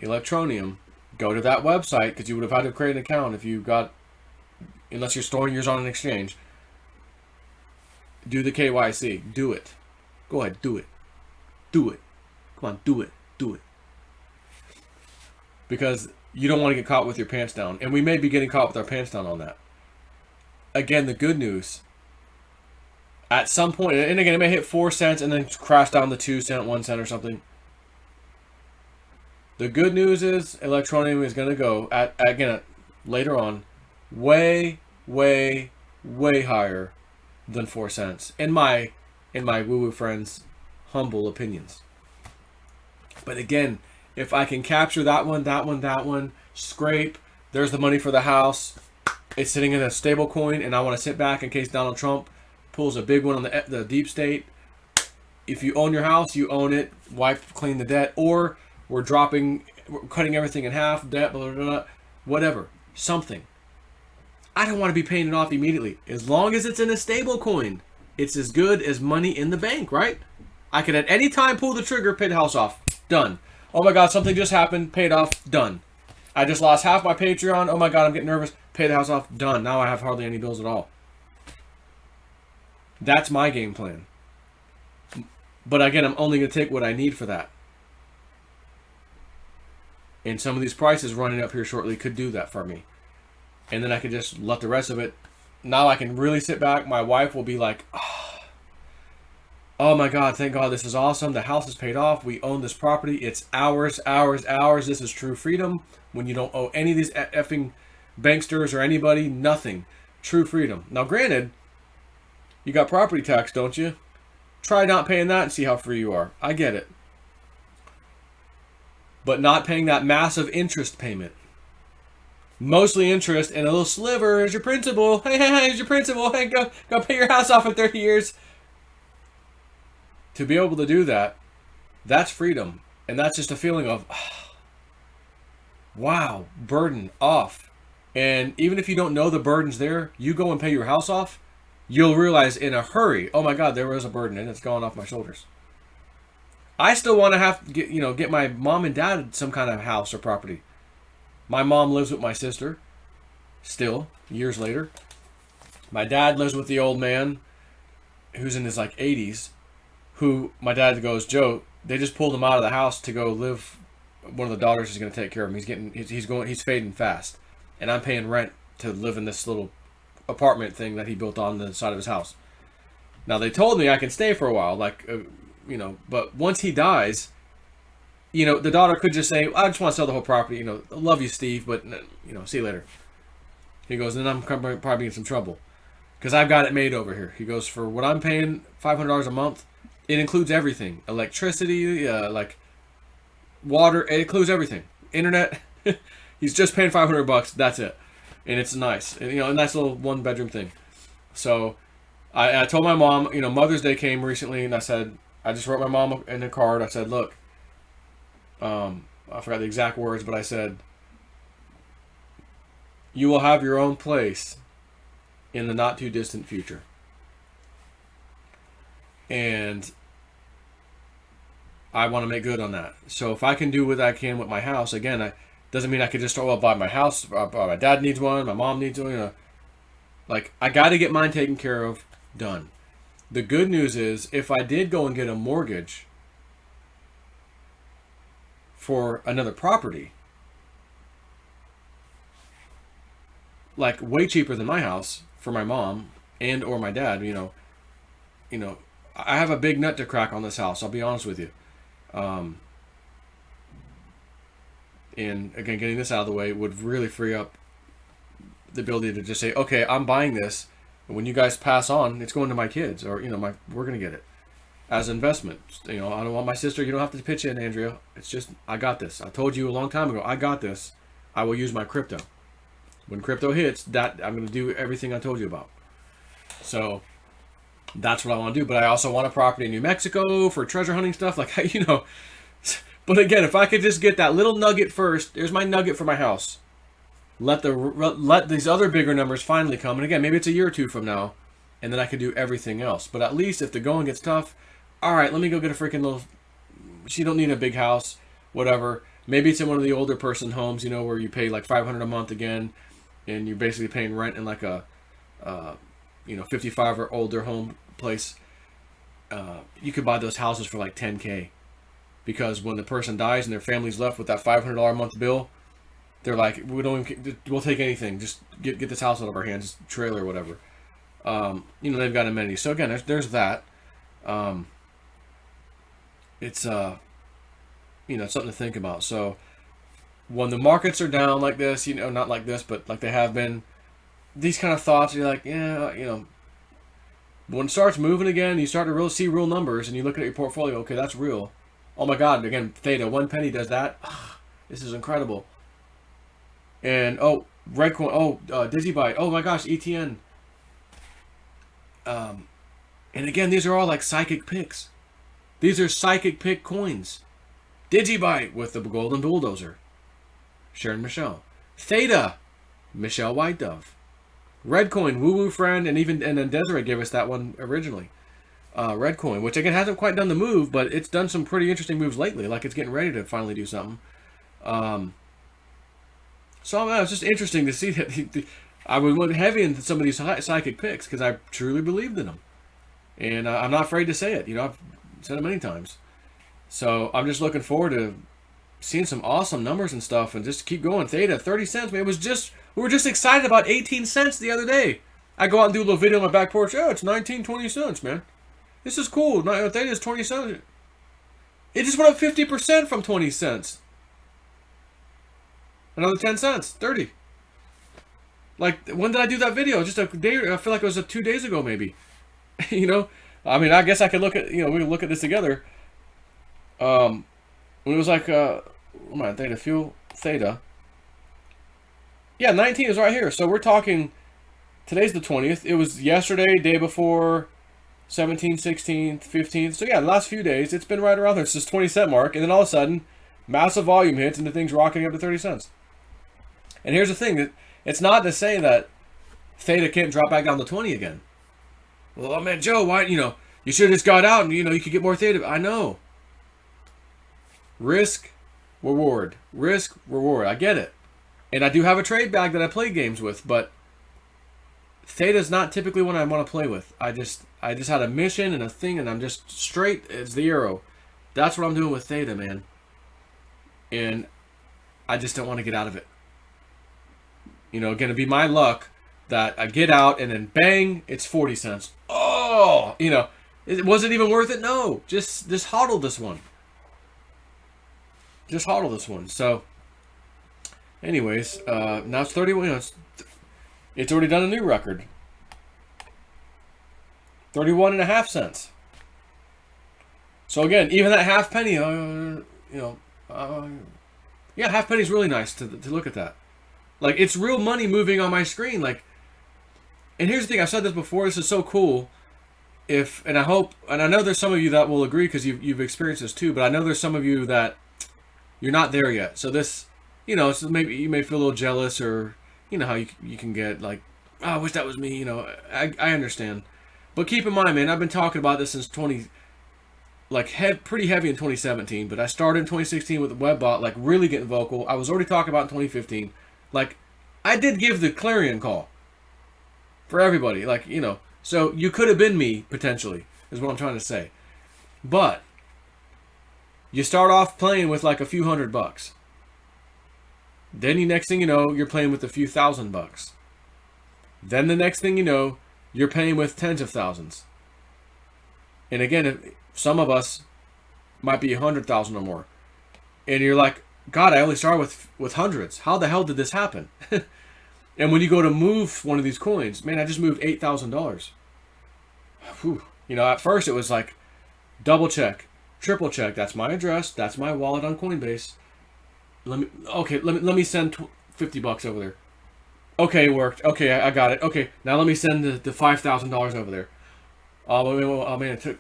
Electronium, go to that website, because you would have had to create an account if you got, unless you're storing yours on an exchange. Do the KYC. Do it. Go ahead, do it. Do it. Come on, do it. Do it. Because you don't want to get caught with your pants down. And we may be getting caught with our pants down on that. Again, the good news, at some point, and again, it may hit 4 cents and then crash down to 2 cents, 1 cent or something. The good news is Electronium is going to go, again, later on, way, way, way higher than 4 cents. In my woo-woo friends' humble opinions. But again, if I can capture that one, scrape, there's the money for the house. It's sitting in a stable coin, and I want to sit back in case Donald Trump pulls a big one on the deep state. If you own your house, you own it. Wipe clean the debt, or we're cutting everything in half, debt, blah, blah, blah, whatever, something. I don't want to be paying it off immediately. As long as it's in a stable coin, it's as good as money in the bank, right? I could at any time pull the trigger, pay the house off. Done. Oh my God, something just happened. Paid off. Done. I just lost half my Patreon. Oh my God, I'm getting nervous. Pay the house off. Done. Now I have hardly any bills at all. That's my game plan. But again, I'm only going to take what I need for that. And some of these prices running up here shortly could do that for me. And then I could just let the rest of it. Now I can really sit back. My wife will be like, oh my God, thank God, this is awesome. The house is paid off. We own this property. It's ours, ours, ours. This is true freedom. When you don't owe any of these effing banksters or anybody, nothing. True freedom. Now granted, you got property tax, don't you? Try not paying that and see how free you are. I get it. But not paying that massive interest payment. Mostly interest and a little sliver is your principal. Hey, here's your principal. Hey, go pay your house off in 30 years. To be able to do that, that's freedom. And that's just a feeling of, wow, burden off. And even if you don't know the burden's there, you go and pay your house off, you'll realize in a hurry, oh my God, there was a burden and it's gone off my shoulders. I still want to have to get my mom and dad some kind of house or property. My mom lives with my sister, still, years later. My dad lives with the old man who's in his 80s, who my dad goes, Joe, they just pulled him out of the house to go live. One of the daughters is going to take care of him. He's fading fast. And I'm paying rent to live in this little apartment thing that he built on the side of his house. Now they told me I can stay for a while, but once he dies, the daughter could just say, I just want to sell the whole property. Love you, Steve, but, see you later. He goes, then I'm probably in some trouble because I've got it made over here. He goes, for what I'm paying, $500 a month, it includes everything. Electricity, water, it includes everything. Internet, he's just paying $500. That's it. And it's nice. And, a nice little one-bedroom thing. So I told my mom, Mother's Day came recently, and I said, I just wrote my mom in a card. I said, look, I forgot the exact words, but I said, you will have your own place in the not too distant future. And I want to make good on that. So if I can do what I can with my house, again, doesn't mean I could just buy my house. My dad needs one. My mom needs one. I got to get mine taken care of, done. The good news is, if I did go and get a mortgage for another property, way cheaper than my house for my mom and or my dad, I have a big nut to crack on this house. I'll be honest with you. And again, getting this out of the way would really free up the ability to just say, okay, I'm buying this. And when you guys pass on, it's going to my kids, or we're going to get it as an investment. I don't want my sister. You don't have to pitch in, Andrea. It's just, I got this. I told you a long time ago, I got this. I will use my crypto. When crypto hits, I'm going to do everything I told you about. So that's what I want to do. But I also want a property in New Mexico for treasure hunting stuff. But again, if I could just get that little nugget first, there's my nugget for my house. Let these other bigger numbers finally come. And again, maybe it's a year or two from now, and then I could do everything else. But at least if the going gets tough, all right, let me go get a freaking little, she don't need a big house, whatever. Maybe it's in one of the older person homes, where you pay $500 a month again, and you're basically paying rent in a 55 or older home place. You could buy those houses for $10K, because when the person dies and their family's left with that $500 a month bill, they're like, we'll take anything. Just get this house out of our hands, just trailer or whatever. They've got amenities. So again, there's that. It's something to think about. So when the markets are down like this, not like this, but like they have been, these kind of thoughts, you're like, yeah, But when it starts moving again, you start to see real numbers, and you look at your portfolio. Okay, that's real. Oh my God! Again, theta 1 penny does that. This is incredible. And oh, red coin. Oh, Digibyte. Oh my gosh, ETN. And again, these are all like psychic picks. These are psychic pick coins. Digibyte with the golden bulldozer. Sharon Michelle. Theta. Michelle White Dove. Red coin, Woo Woo Friend, and then Desiree gave us that one originally. Red coin, which again hasn't quite done the move, but it's done some pretty interesting moves lately. Like it's getting ready to finally do something. So it's just interesting to see that I went heavy into some of these psychic picks because I truly believed in them, and I'm not afraid to say it. You know, I've said it many times. So I'm just looking forward to seeing some awesome numbers and stuff, and just keep going. Theta, 30 cents, man. We were just excited about 18 cents the other day. I go out and do a little video on my back porch. Oh, it's 19, 20 cents, man. This is cool. Theta is 20 cents. It just went up 50% from 20 cents. Another 10 cents, 30. Like, when did I do that video? Just a day, I feel like it was 2 days ago, maybe. You know? I mean, I guess I could look at, we can look at this together. When it was like, Theta Fuel, Theta. Yeah, 19 is right here. So we're talking, today's the 20th. It was yesterday, day before, 17th, 16th, 15th. So yeah, the last few days, it's been right around there. It's this 20 cent mark. And then all of a sudden, massive volume hits and the thing's rocketing up to 30 cents. And here's the thing, that it's not to say that Theta can't drop back down to 20 again. Well, oh man, Joe, why, you should have just got out and, you could get more Theta. I know. Risk, reward. Risk, reward. I get it. And I do have a trade bag that I play games with, but Theta is not typically one I want to play with. I just had a mission and a thing, and I'm just straight as the arrow. That's what I'm doing with Theta, man. And I just don't want to get out of it. Going to be my luck that I get out and then bang, it's 40 cents. Oh, was it even worth it? No, just hodl this one. Just hodl this one. So, anyways, now it's 31. It's already done a new record. 31.5 cents. So again, even that half penny, yeah, half penny's really nice to look at that. Like, it's real money moving on my screen. Like, and here's the thing, I've said this before, this is so cool. And I hope, and I know there's some of you that will agree because you've experienced this too, but I know there's some of you that you're not there yet. So this, so maybe you may feel a little jealous, or, how you can get like, oh, I wish that was me, I understand. But keep in mind, man, I've been talking about this since pretty heavy in 2017, but I started in 2016 with the WebBot, like really getting vocal. I was already talking about in 2015. Like, I did give the clarion call for everybody, like, so you could have been me, potentially, is what I'm trying to say. But you start off playing with like a few $100. Then next thing you know, you're playing with a few $1,000. Then the next thing you know, you're paying with tens of thousands. And again, some of us might be 100,000 or more. And you're like, God, I only started with hundreds. How the hell did this happen? And when you go to move one of these coins, man, I just moved $8,000. At first it was like, double check, triple check. That's my address. That's my wallet on Coinbase. Let me send $50 over there. Okay, it worked. Okay, I got it. Okay, now let me send the $5,000 over there. Oh man, it took.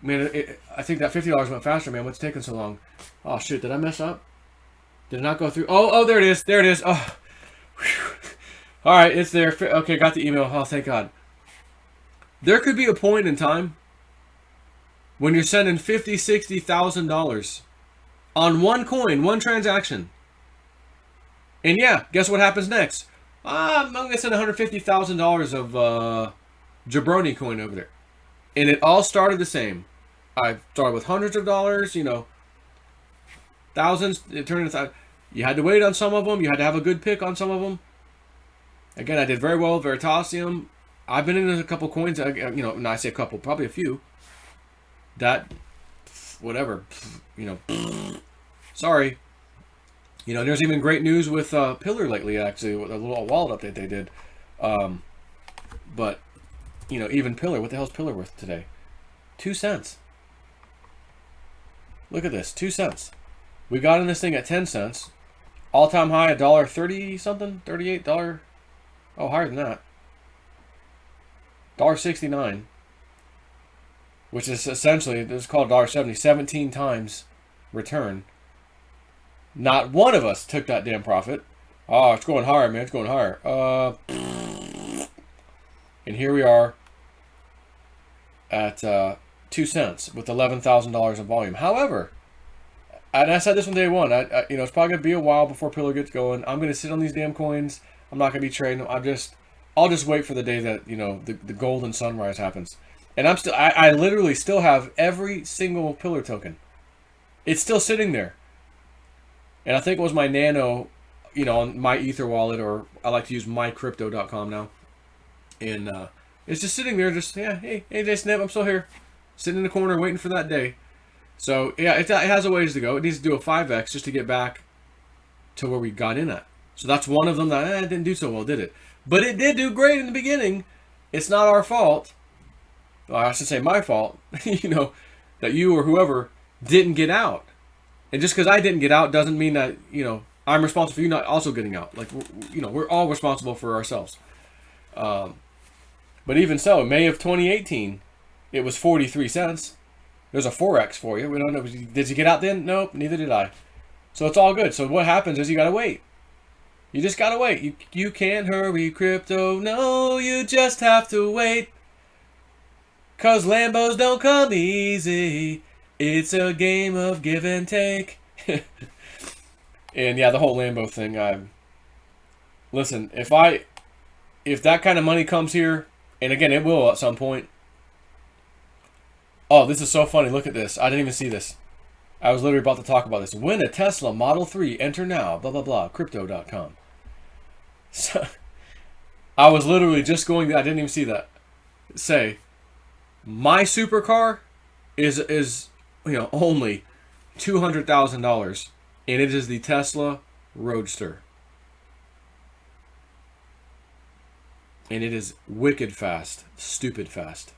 Man, I think that $50 went faster, man. What's taking so long? Oh, shit. Did I mess up? Did it not go through? Oh, there it is. There it is. Oh. Whew. All right, it's there. Okay, got the email. Oh, thank God. There could be a point in time when you're sending $50,000, $60,000 on one coin, one transaction. And yeah, guess what happens next? I'm going to send $150,000 of jabroni coin over there. And it all started the same. I started with hundreds of dollars, thousands. It turned into, you had to wait on some of them. You had to have a good pick on some of them. Again, I did very well. Veritasium. I've been in a couple coins. And I say a couple, probably a few. That, whatever, sorry. There's even great news with Pillar lately, actually, with a little wallet update they did. But even pillar. What the hell's pillar worth today? 2 cents. Look at this, 2 cents. We got in this thing at 10 cents. All-time high, $1.30 something, $38. Oh, higher than that. $1.69, which is essentially, this is called $1.70, 17 times return. Not one of us took that damn profit. Oh, it's going higher, man. It's going higher. And here we are at 2 cents with $11,000 of volume. However, and I said this from day one, it's probably gonna be a while before Pillar gets going. I'm gonna sit on these damn coins. I'm not gonna be trading them. I'll just wait for the day that the golden sunrise happens. And I literally still have every single Pillar token. It's still sitting there. And I think it was my Nano, on my Ether wallet, or I like to use mycrypto.com now. And it's just sitting there, hey, Snip, I'm still here. Sitting in the corner waiting for that day. So, yeah, it has a ways to go. It needs to do a 5x just to get back to where we got in at. So that's one of them that didn't do so well, did it? But it did do great in the beginning. It's not our fault. Well, I should say my fault, that you or whoever didn't get out. And just because I didn't get out doesn't mean that, I'm responsible for you not also getting out. Like, we're all responsible for ourselves. But even so, in May of 2018, it was 43 cents. There's a 4x for you. We don't know. Did you get out then? Nope, neither did I. So it's all good. So what happens is you got to wait. You just got to wait. You can't hurry, crypto. No, you just have to wait. Because Lambos don't come easy. It's a game of give and take. And yeah, the whole Lambo thing. Listen, if that kind of money comes here, and again, it will at some point. Oh, this is so funny. Look at this. I didn't even see this. I was literally about to talk about this. Win a Tesla Model 3. Enter now. Blah, blah, blah. Crypto.com. So, I was literally just going... I didn't even see that. Say, my supercar is only $200,000. And it is the Tesla Roadster. And it is wicked fast. Stupid fast.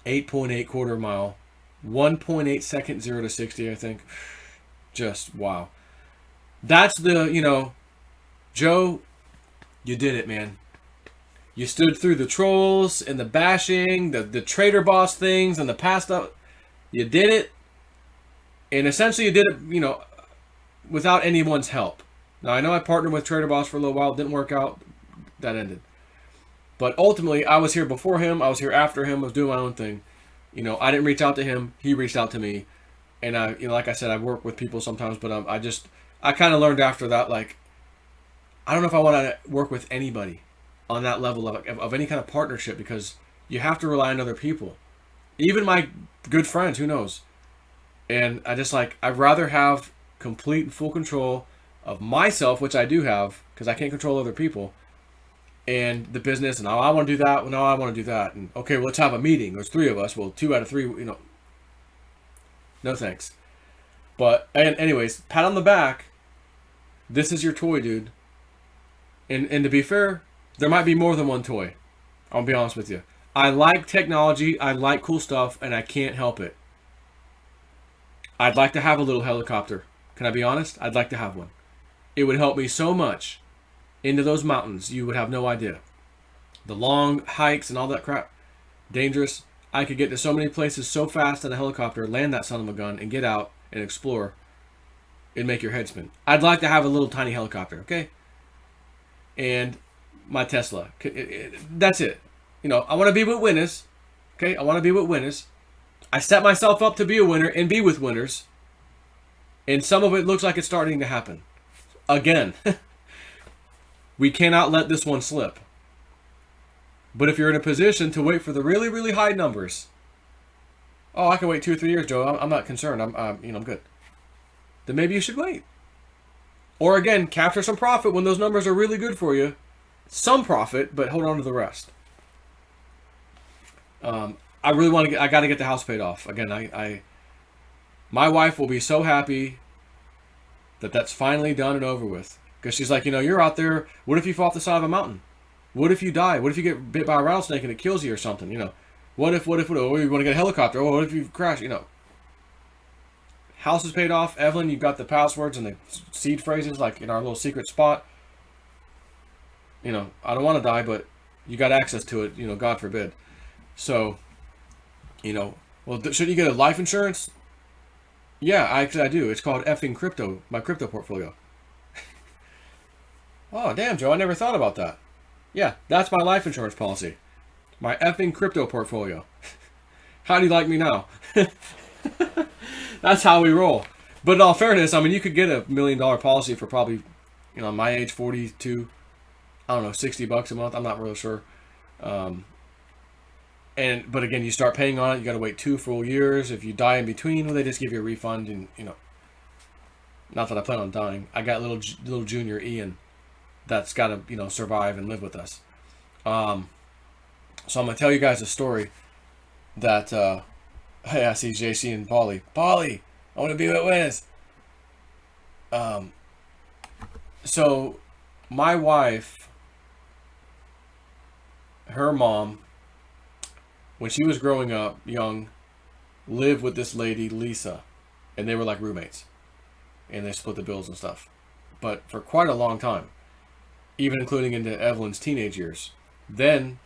8.8 quarter mile, 1.8 second 0 to 60, I think. Just wow. That's the, Joe, you did it, man. You stood through the trolls and the bashing, the trader boss things and the past up. You did it. And essentially you did it, without anyone's help. Now, I know I partnered with Trader Boss for a little while. It didn't work out. That ended. But ultimately, I was here before him. I was here after him. I was doing my own thing. I didn't reach out to him. He reached out to me. And I, like I said, I work with people sometimes. But I kind of learned after that, like, I don't know if I want to work with anybody on that level of any kind of partnership, because you have to rely on other people. Even my good friends, who knows? And I'd rather have complete and full control of myself, which I do have, because I can't control other people. And the business, and I want to do that. Well, no, I want to do that. And okay, well, let's have a meeting. There's 3 of us. Well, 2 out of 3, no thanks. But anyways, pat on the back. This is your toy, dude. And to be fair, there might be more than one toy. I'll be honest with you. I like technology. I like cool stuff, and I can't help it. I'd like to have a little helicopter. Can I be honest? I'd like to have one. It would help me so much. Into those mountains, you would have no idea. The long hikes and all that crap, dangerous. I could get to so many places so fast in a helicopter, land that son of a gun, and get out and explore. It'd make your head spin. I'd like to have a little tiny helicopter, okay? And my Tesla. That's it. I want to be with winners. Okay? I want to be with winners. I set myself up to be a winner and be with winners. And some of it looks like it's starting to happen. Again. We cannot let this one slip. But if you're in a position to wait for the really, really high numbers, oh, I can wait 2 or 3 years, Joe. I'm not concerned. I'm good. Then maybe you should wait. Or again, capture some profit when those numbers are really good for you. Some profit, but hold on to the rest. I really want to I got to get the house paid off. Again, my wife will be so happy that that's finally done and over with. Because she's like, you're out there. What if you fall off the side of a mountain? What if you die? What if you get bit by a rattlesnake and it kills you or something? You know, what if? Oh, you want to get a helicopter? Oh, what if you crash? You know, house is paid off. Evelyn, you've got the passwords and the seed phrases like in our little secret spot. You know, I don't want to die, but you got access to it. You know, God forbid. So, you know, well, shouldn't you get a life insurance? Yeah, I do. It's called effing crypto. My crypto portfolio. Oh, damn, Joe, I never thought about that. Yeah, that's my life insurance policy. My effing crypto portfolio. How do you like me now? That's how we roll. But in all fairness, I mean, you could get $1 million policy for probably, you know, my age, 42, I don't know, $60 a month. I'm not really sure. But again, you start paying on it. You got to wait 2 full years. If you die in between, well, they just give you a refund. And you know, not that I plan on dying. I got little junior Ian that's got to, you know, survive and live with us. So I'm gonna tell you guys a story that hey, I see JC and Polly. Polly, I want to be with Wiz. So my wife, her mom, when she was growing up young, lived with this lady Lisa, and they were like roommates, and they split the bills and stuff. But for quite a long time, even including into Evelyn's teenage years. Then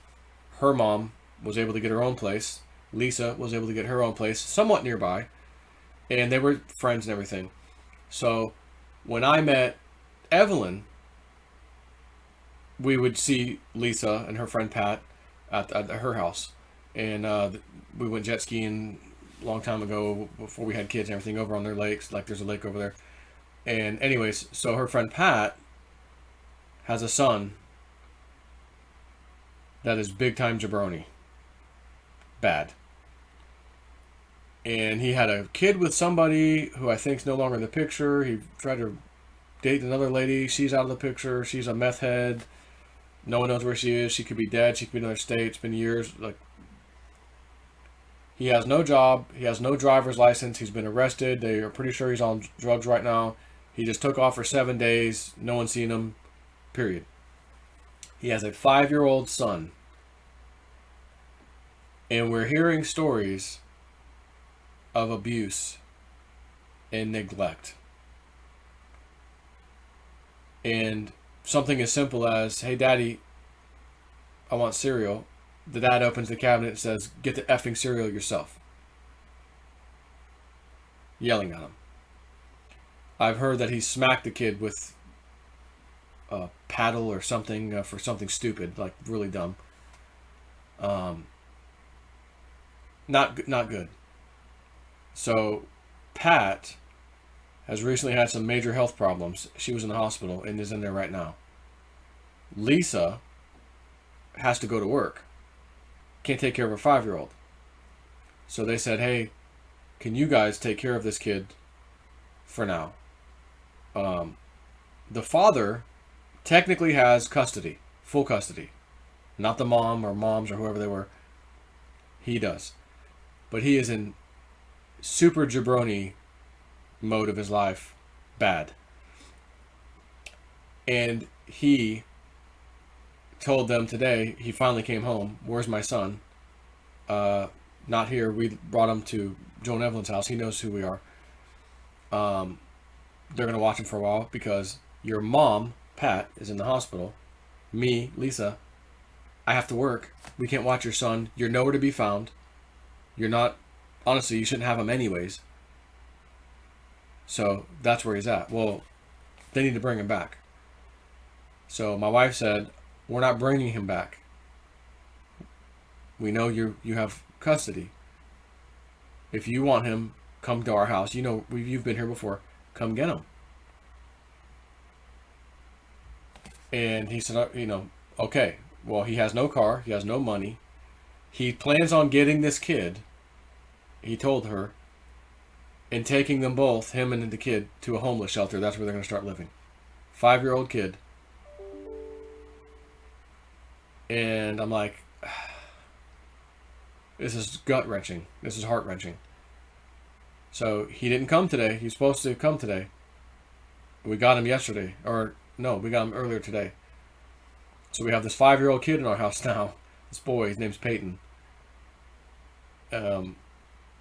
her mom was able to get her own place. Lisa was able to get her own place somewhat nearby. And they were friends and everything. So when I met Evelyn, we would see Lisa and her friend Pat at her house. And we went jet skiing a long time ago before we had kids and everything over on their lakes. Like there's a lake over there. And anyways, so her friend Pat has a son that is big time jabroni. Bad. And he had a kid with somebody who I think is no longer in the picture. He tried to date another lady. She's out of the picture. She's a meth head. No one knows where she is. She could be dead. She could be in another state. It's been years. Like, he has no job. He has no driver's license. He's been arrested. They are pretty sure he's on drugs right now. He just took off for 7 days. No one's seen him. Period. He has a 5-year-old son. And we're hearing stories of abuse and neglect. And something as simple as, hey, Daddy, I want cereal. The dad opens the cabinet and says, get the effing cereal yourself. Yelling at him. I've heard that he smacked the kid with a paddle or something for something stupid, like really dumb. Not good. So Pat has recently had some major health problems. She was in the hospital and is in there right now. Lisa has to go to work. Can't take care of her 5-year-old. So they said, hey, can you guys take care of this kid for now? The father technically has custody, full custody. Not the mom or moms or whoever they were. He does. But he is in super jabroni mode of his life. Bad. And he told them today, he finally came home. Where's my son? Not here. We brought him to Joe and Evelyn's house. He knows who we are. They're going to watch him for a while because your mom, Pat, is in the hospital. Me, Lisa, I have to work. We can't watch your son. You're nowhere to be found. You're not, honestly, you shouldn't have him anyways. So that's where he's at. Well, they need to bring him back. So my wife said, we're not bringing him back. We know you have custody. If you want him, come to our house. You know, you've been here before. Come get him. And he said, okay. Well, he has no car. He has no money. He plans on getting this kid, he told her, and taking them both, him and the kid, to a homeless shelter. That's where they're going to start living. 5-year-old kid. And I'm like, this is gut-wrenching. This is heart-wrenching. So he didn't come today. He's supposed to come today. We got him yesterday. Or, no, we got him earlier today. So we have this 5-year-old kid in our house now. This boy, his name's Peyton. And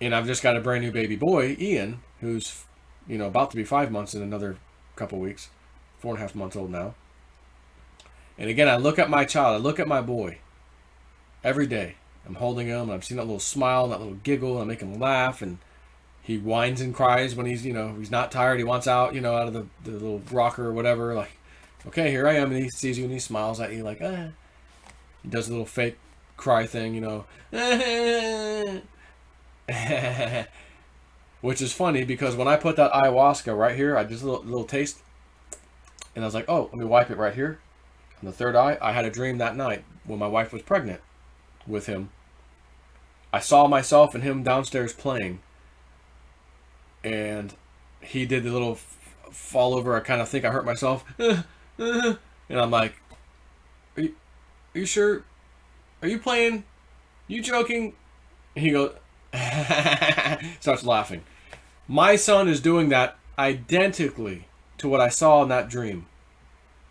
I've just got a brand new baby boy, Ian, who's, about to be 5 months in another couple weeks. 4.5 months old now. And again, I look at my child, I look at my boy every day. I'm holding him, and I'm seeing that little smile, that little giggle, and I make him laugh, and he whines and cries when he's not tired. He wants out, out of the little rocker or whatever. Like, okay, here I am, and he sees you and he smiles at you like, ah. He does a little fake cry thing, which is funny because when I put that ayahuasca right here, I just a little taste, and I was like, oh, let me wipe it right here on the third eye. I had a dream that night when my wife was pregnant with him. I saw myself and him downstairs playing, and he did the little fall over. I kind of think I hurt myself, and I'm like, are you sure? Are you playing? You joking? And he goes, starts laughing. My son is doing that identically to what I saw in that dream.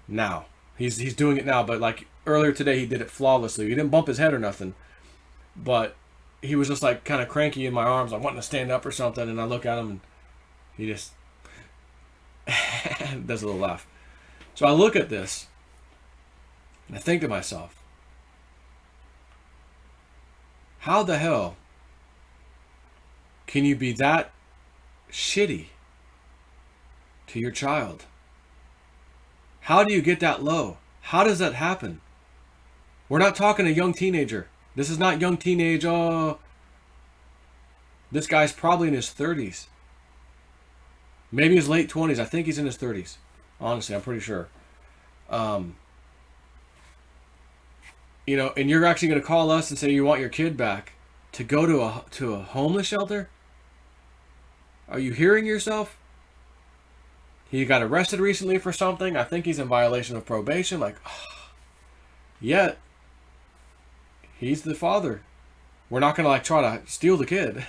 Now he's doing it now, but like earlier today, he did it flawlessly. He didn't bump his head or nothing, but he was just like kind of cranky in my arms, like wanting to stand up or something. And I look at him, and he just does a little laugh. So I look at this, and I think to myself, how the hell can you be that shitty to your child? How do you get that low? How does that happen? We're not talking a young teenager. This is not young teenage. Oh, this guy's probably in his 30s. Maybe his late 20s. I think he's in his 30s. Honestly, I'm pretty sure. And you're actually going to call us and say you want your kid back to go to a homeless shelter? Are you hearing yourself? He got arrested recently for something. I think he's in violation of probation. Like, yet he's the father. We're not going to try to steal the kid.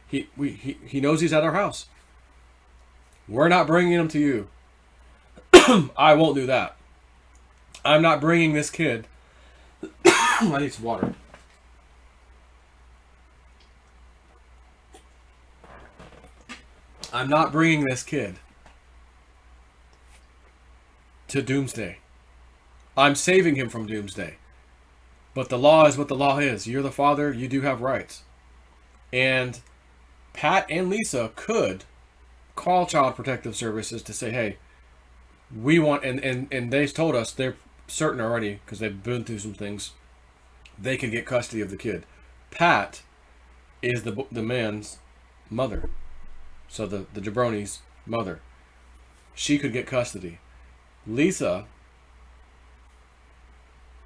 He knows he's at our house. We're not bringing him to you. I won't do that. I'm not bringing this kid. I need some water. I'm not bringing this kid to doomsday. I'm saving him from doomsday. But the law is what the law is. You're the father. You do have rights. And Pat and Lisa could call Child Protective Services to say, hey, we want, and they told us they're certain already, because they've been through some things, they could get custody of the kid. Pat is the man's mother. So the jabroni's mother. She could get custody. Lisa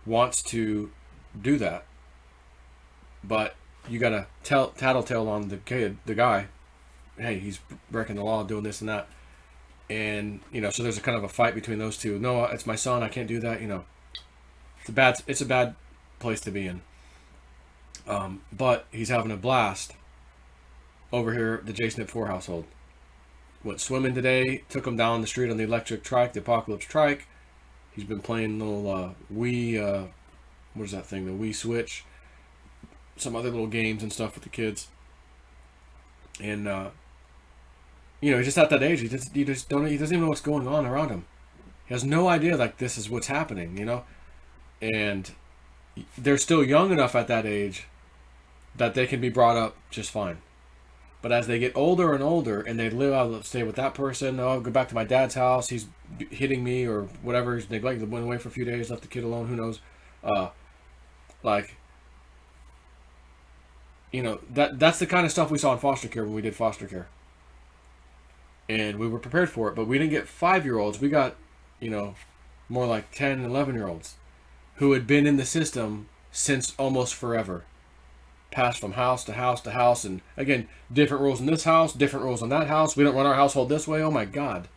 wants to do that, but you gotta tattletale on the kid, the guy. Hey, he's breaking the law, doing this and that, and so there's a kind of a fight between those two. No, it's my son. I can't do that. It's a bad place to be in. But he's having a blast over here at the Jason at 4 household. Went swimming today. Took him down the street on the electric trike, the Apocalypse trike. He's been playing little Wii. What is that thing? The Wii Switch. Some other little games and stuff with the kids. And he's just at that age. He doesn't even know what's going on around him. He has no idea this is what's happening. And they're still young enough at that age that they can be brought up just fine. But as they get older and older, and they stay with that person, I'll go back to my dad's house, he's hitting me or whatever, he's neglected, went away for a few days, left the kid alone, who knows. That's the kind of stuff we saw in foster care when we did foster care. And we were prepared for it, but we didn't get 5-year-olds, we got, more like 10, 11-year-olds who had been in the system since almost forever. Passed from house to house to house, and again, different rules in this house, different rules in that house. We don't run our household this way. Oh my God.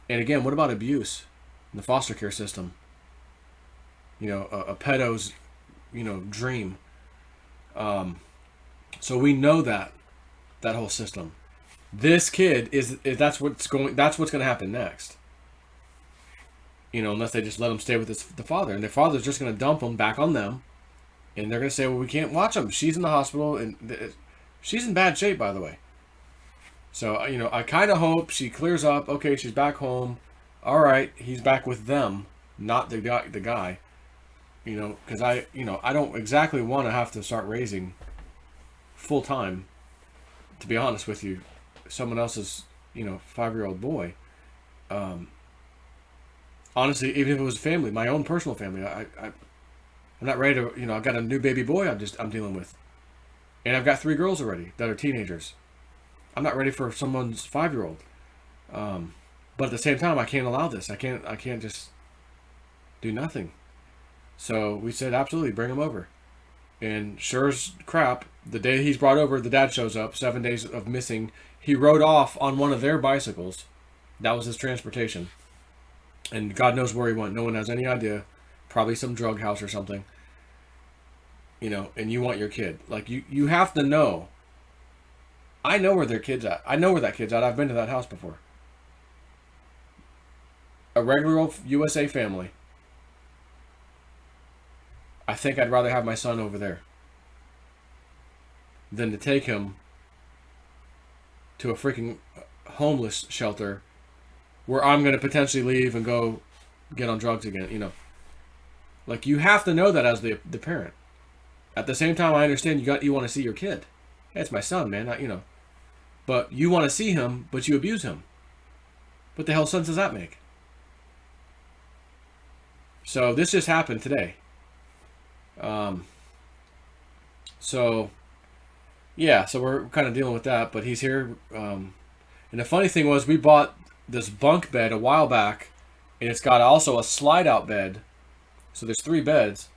And again, what about abuse in the foster care system? A pedo's, dream. So we know that whole system. This kid that's what's going to happen next. You know, unless they just let him stay with the father. And the father's just going to dump him back on them. And they're going to say, well, we can't watch him. She's in the hospital. And she's in bad shape, by the way. So, you know, I kind of hope she clears up. Okay, she's back home. All right, he's back with them, not the guy. You know, because I don't exactly want to have to start raising full time, to be honest with you, someone else's, 5-year-old boy. Honestly, even if it was family, my own personal family, I'm not ready to, I've got a new baby boy I'm dealing with. And I've got 3 girls already that are teenagers. I'm not ready for someone's 5-year-old. But at the same time, I can't allow this. I can't just do nothing. So we said, absolutely, bring him over. And sure as crap, the day he's brought over, the dad shows up, 7 days of missing. He rode off on one of their bicycles. That was his transportation. And God knows where he went. No one has any idea. Probably some drug house or something. And you want your kid. Like, you have to know. I know where their kid's at. I know where that kid's at. I've been to that house before. A regular old USA family. I think I'd rather have my son over there than to take him to a freaking homeless shelter where I'm going to potentially leave and go get on drugs again, Like, you have to know that as the parent. At the same time, I understand you want to see your kid. Hey, it's my son, man, But you want to see him, but you abuse him. What the hell sense does that make? So this just happened today. So we're kind of dealing with that, but he's here. And the funny thing was, we bought this bunk bed a while back, and it's got also a slide out bed. So there's 3 beds.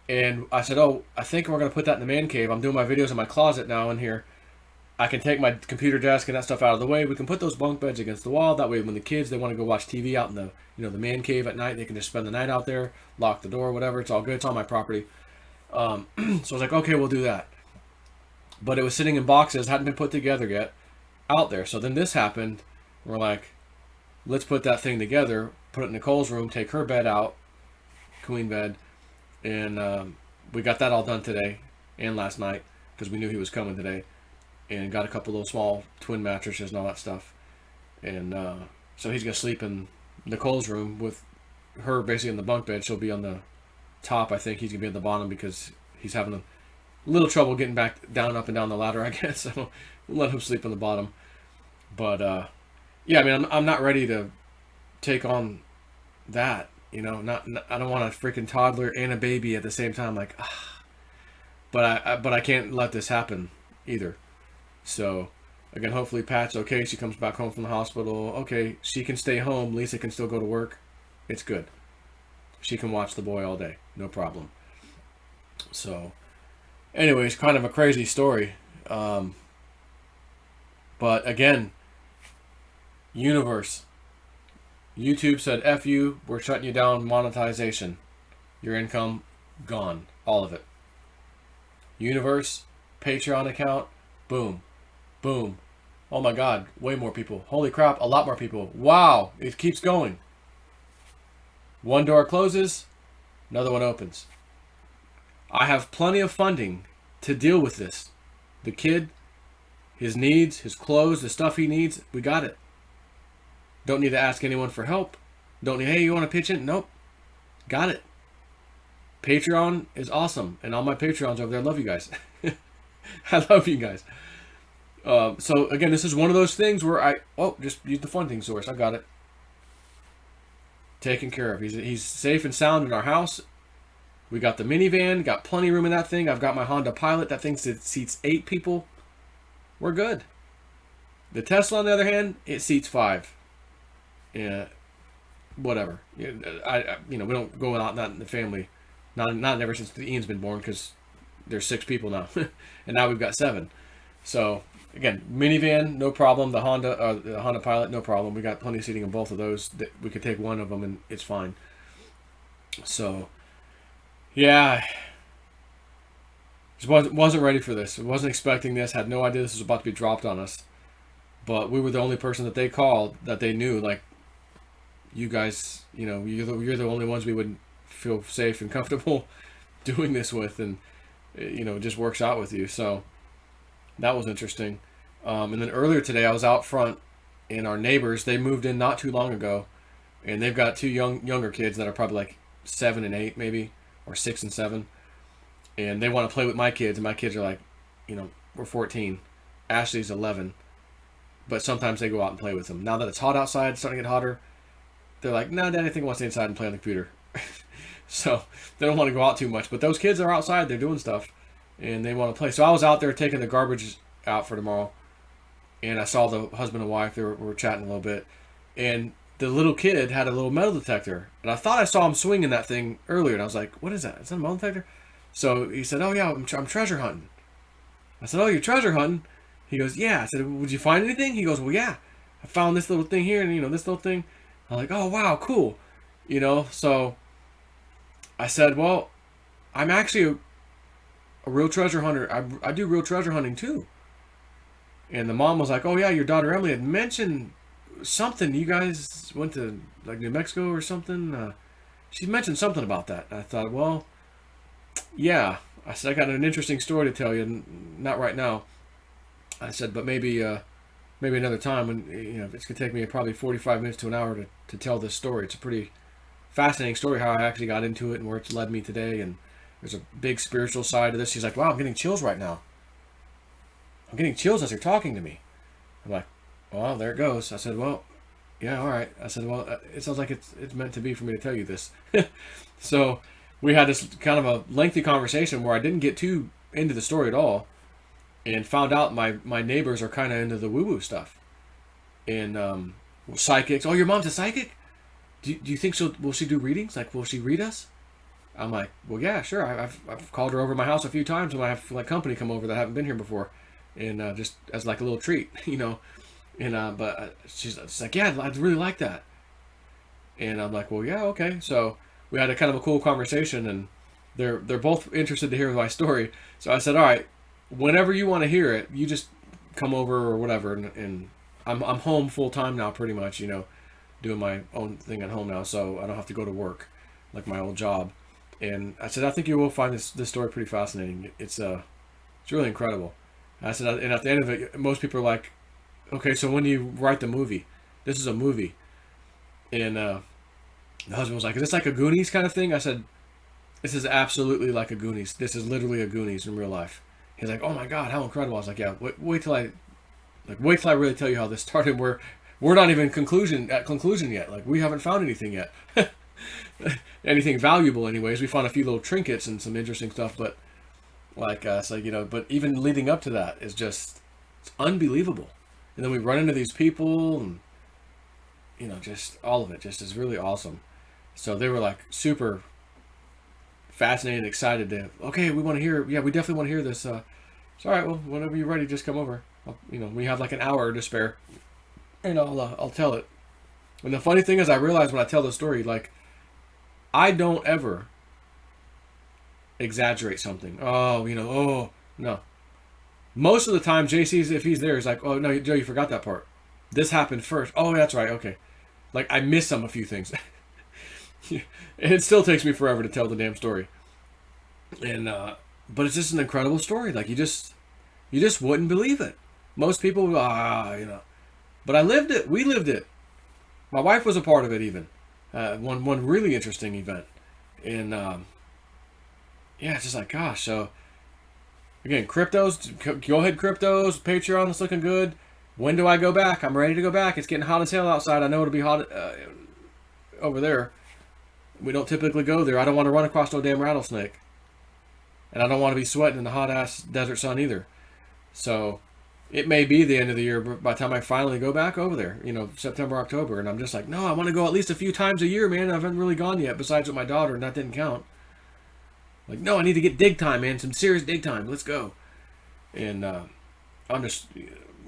And I said, I think we're going to put that in the man cave. I'm doing my videos in my closet now in here. I can take my computer desk and that stuff out of the way. We can put those bunk beds against the wall. That way when the kids, they want to go watch TV out in the man cave at night, they can just spend the night out there, lock the door, whatever. It's all good. It's on my property. So I was like, okay, we'll do that. But it was sitting in boxes, hadn't been put together yet, out there. So then this happened. We're like, let's put that thing together, put it in Nicole's room, take her bed out, queen bed. And we got that all done today and last night because we knew he was coming today. And got a couple little small twin mattresses and all that stuff. And so he's going to sleep in Nicole's room with her basically in the bunk bed. She'll be on the top. I think he's going to be at the bottom because he's having a little trouble getting back down, up and down the ladder, I guess. So we'll let him sleep on the bottom. But, yeah, I mean, I'm not ready to take on that. I don't want a freaking toddler and a baby at the same time. Like, but I can't let this happen either. So, again, hopefully Pat's okay. She comes back home from the hospital. Okay, she can stay home. Lisa can still go to work. It's good. She can watch the boy all day. No problem. So, anyways, kind of a crazy story. But, again, universe. YouTube said, F you, we're shutting you down, monetization. Your income, gone. All of it. Universe, Patreon account, boom. Boom. Oh my God, way more people. Holy crap, a lot more people. Wow, it keeps going. One door closes, another one opens. I have plenty of funding to deal with this. The kid, his needs, his clothes, the stuff he needs, we got it. Don't need to ask anyone for help. Don't need, hey, you want to pitch in? Nope. Got it. Patreon is awesome. And all my Patreons over there, I love you guys. I love you guys. So again, this is one of those things where just use the funding source. I got it. Taken care of. He's safe and sound in our house. We got the minivan, got plenty of room in that thing. I've got my Honda Pilot. That thing seats 8 people. We're good. The Tesla, on the other hand, it seats 5. Yeah, whatever. We don't go out not in the family. Not ever since Ian's been born because there's 6 people now, and now we've got 7. So. Again, minivan, no problem. The Honda Pilot, no problem. We got plenty of seating in both of those. We could take one of them and it's fine. So, yeah, just wasn't ready for this. Wasn't expecting this. Had no idea this was about to be dropped on us. But we were the only person that they called that they knew. Like, you guys, you're the only ones we would feel safe and comfortable doing this with, and it just works out with you. So that was interesting. And then earlier today, I was out front, and our neighbors, they moved in not too long ago, and they've got two younger kids that are probably like 7 and 8 maybe, or 6 and 7, and they want to play with my kids, and my kids are like, we're 14, Ashley's 11, but sometimes they go out and play with them. Now that it's hot outside, it's starting to get hotter, they're like, no, Dad, I think I want to stay inside and play on the computer. So they don't want to go out too much, but those kids are outside, they're doing stuff, and they want to play. So I was out there taking the garbage out for tomorrow, and I saw the husband and wife. They were chatting a little bit, and the little kid had a little metal detector, and I thought I saw him swinging that thing earlier, and I was like, what is that? Is that a metal detector? So he said, oh yeah, I'm treasure hunting. I said, oh, you're treasure hunting? He goes, yeah. I said, would you find anything? He goes, well, yeah, I found this little thing here, and this little thing. I'm like, oh wow, cool. So I said, well, I'm actually a real treasure hunter. I do real treasure hunting too. And the mom was like, oh yeah, your daughter Emily had mentioned something. You guys went to like New Mexico or something. She mentioned something about that. I thought, well, yeah. I said, I got an interesting story to tell you. Not right now. I said, but maybe another time. When it's gonna take me probably 45 minutes to an hour to tell this story. It's a pretty fascinating story how I actually got into it and where it's led me today. And there's a big spiritual side to this. She's like, wow, I'm getting chills right now. I'm getting chills as you're talking to me. I'm like, well, there it goes. I said, well, yeah, all right. I said, well, it sounds like it's meant to be for me to tell you this. So we had this kind of a lengthy conversation where I didn't get too into the story at all, and found out my neighbors are kind of into the woo-woo stuff. And psychics. Oh, your mom's a psychic? Do you think will she do readings? Like, will she read us? I'm like, well, yeah, sure. I've called her over to my house a few times when I have like company come over that haven't been here before, and just as like a little treat, And but she's like, yeah, I'd really like that. And I'm like, well, yeah, okay. So we had a kind of a cool conversation, and they're both interested to hear my story. So I said, all right, whenever you want to hear it, you just come over or whatever. And I'm home full time now, pretty much, doing my own thing at home now, so I don't have to go to work like my old job. And I said, I think you will find this story pretty fascinating. It's really incredible. I said, and at the end of it, most people are like, okay, so when do you write the movie? This is a movie. And the husband was like, is this like a Goonies kind of thing? I said, this is absolutely like a Goonies. This is literally a Goonies in real life. He's like, oh my God, how incredible. I was like, yeah, wait till I really tell you how this started. We're not even conclusion yet. Like, we haven't found anything yet. Anything valuable anyways. We found a few little trinkets and some interesting stuff, but like, but even leading up to that is just, it's unbelievable. And then we run into these people, and just all of it just is really awesome. So they were like super fascinated, excited to, okay, we want to hear, yeah, we definitely want to hear this. It's all right, well, whenever you're ready, just come over. We have like an hour to spare, and I'll tell it. And the funny thing is, I realize when I tell the story, like, I don't ever exaggerate something. Oh, no. Most of the time, JC's, if he's there, he's like, oh, no, Joe, you forgot that part. This happened first. Oh, that's right, okay. Like, I miss a few things. And it still takes me forever to tell the damn story. And, but it's just an incredible story. Like, you just wouldn't believe it. Most people, But I lived it. We lived it. My wife was a part of it even. One really interesting event. And, it's just like, gosh, so... Again, cryptos, go ahead, cryptos, Patreon is looking good. When do I go back? I'm ready to go back. It's getting hot as hell outside. I know it'll be hot over there. We don't typically go there. I don't want to run across no damn rattlesnake. And I don't want to be sweating in the hot-ass desert sun either. So, it may be the end of the year by the time I finally go back over there. September, October. And I'm just like, no, I want to go at least a few times a year, man. I haven't really gone yet, besides with my daughter, and that didn't count. Like, no, I need to get dig time, man. Some serious dig time. Let's go. And I'm just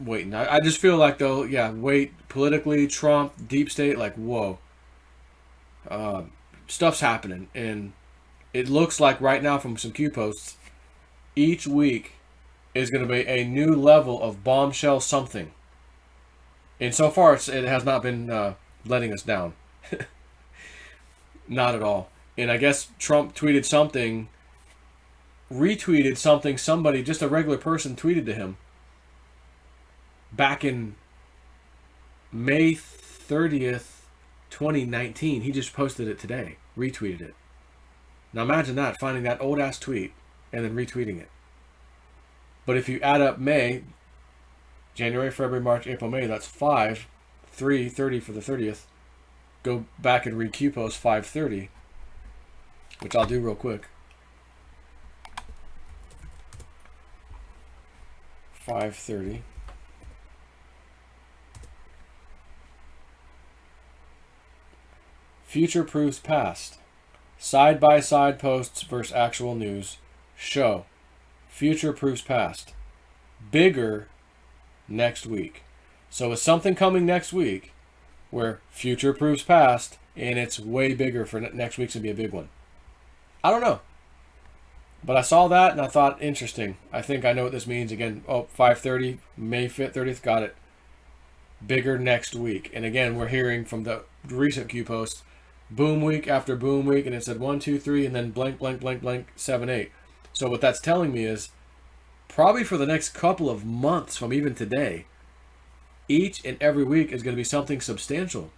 waiting. I just feel like, though, wait. Politically, Trump, deep state, like, whoa. Stuff's happening. And it looks like right now from some Q posts, each week is going to be a new level of bombshell something. And so far, it has not been letting us down. Not at all. And I guess Trump tweeted something, retweeted something, somebody, just a regular person tweeted to him back in May 30th, 2019. He just posted it today, retweeted it. Now imagine that, finding that old ass tweet and then retweeting it. But if you add up May, January, February, March, April, May, that's 5, 3, 30 for the 30th. Go back and read Q post 530, which I'll do real quick. 530. Future proves past. Side-by-side posts versus actual news show. Future proves past. Bigger next week. So is something coming next week where future proves past and it's way bigger for next week's going to be a big one? I don't know. But I saw that and I thought, interesting. I think I know what this means. Again, 5:30, May 5th, 30th, got it. Bigger next week. And again, we're hearing from the recent Q posts, boom week after boom week, and it said 1, 2, 3, and then blank, blank, blank, blank, 7, 8. So what that's telling me is probably for the next couple of months from even today, each and every week is going to be something substantial.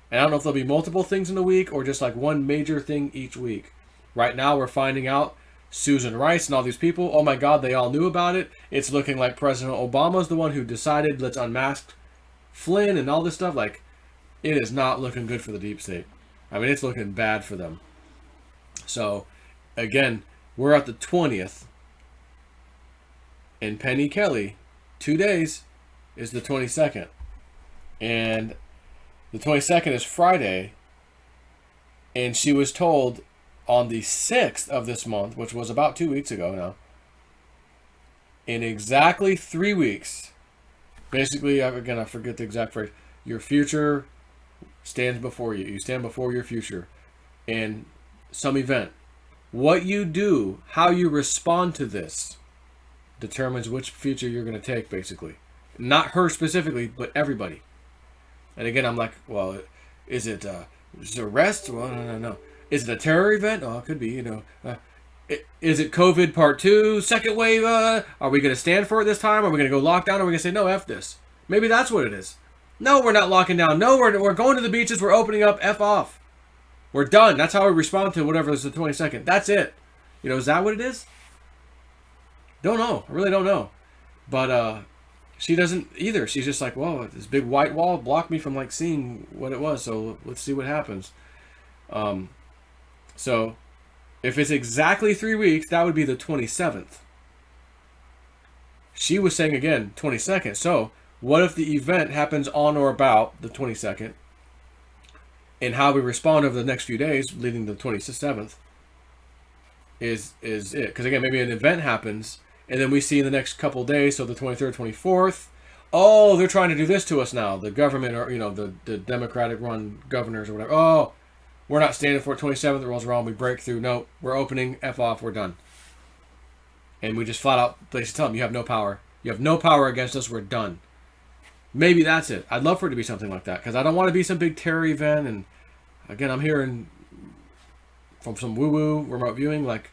And I don't know if there'll be multiple things in the week or just like one major thing each week. Right now we're finding out Susan Rice and all these people, oh my God, they all knew about it. It's looking like President Obama's the one who decided let's unmask Flynn and all this stuff. Like, it is not looking good for the deep state. I mean, it's looking bad for them. So, again, we're at the 20th. And Penny Kelly, 2 days, is the 22nd. And the 22nd is Friday. And she was told on the 6th of this month, which was about 2 weeks ago now, in exactly 3 weeks, basically, again, I forget the exact phrase, your future stands before you. You stand before your future in some event. What you do, how you respond to this, determines which future you're going to take, basically. Not her specifically, but everybody. And again, I'm like, well, is it arrest? Well, no. Is it a terror event? Oh, it could be, Is it COVID part 2, second wave? Are we going to stand for it this time? Are we going to go lock down? Or are we going to say, no, F this? Maybe that's what it is. No, we're not locking down. No, we're going to the beaches. We're opening up. F off. We're done. That's how we respond to whatever is the 22nd. That's it. Is that what it is? Don't know. I really don't know. But she doesn't either. She's just like, whoa, this big white wall blocked me from like seeing what it was. So let's see what happens. So if it's exactly 3 weeks, that would be the 27th. She was saying again, 22nd. So what if the event happens on or about the 22nd? And how we respond over the next few days, leading to the 27th, is it. Because again, maybe an event happens, and then we see in the next couple of days, so the 23rd, 24th, oh, they're trying to do this to us now. The government, or the Democratic-run governors or whatever. Oh, we're not standing for it. 27th, the rules are wrong. We break through. No, we're opening. F off. We're done. And we just flat out basically tell them, you have no power. You have no power against us. We're done. Maybe that's it. I'd love for it to be something like that, because I don't want to be some big terror event. And again, I'm hearing from some woo-woo remote viewing, like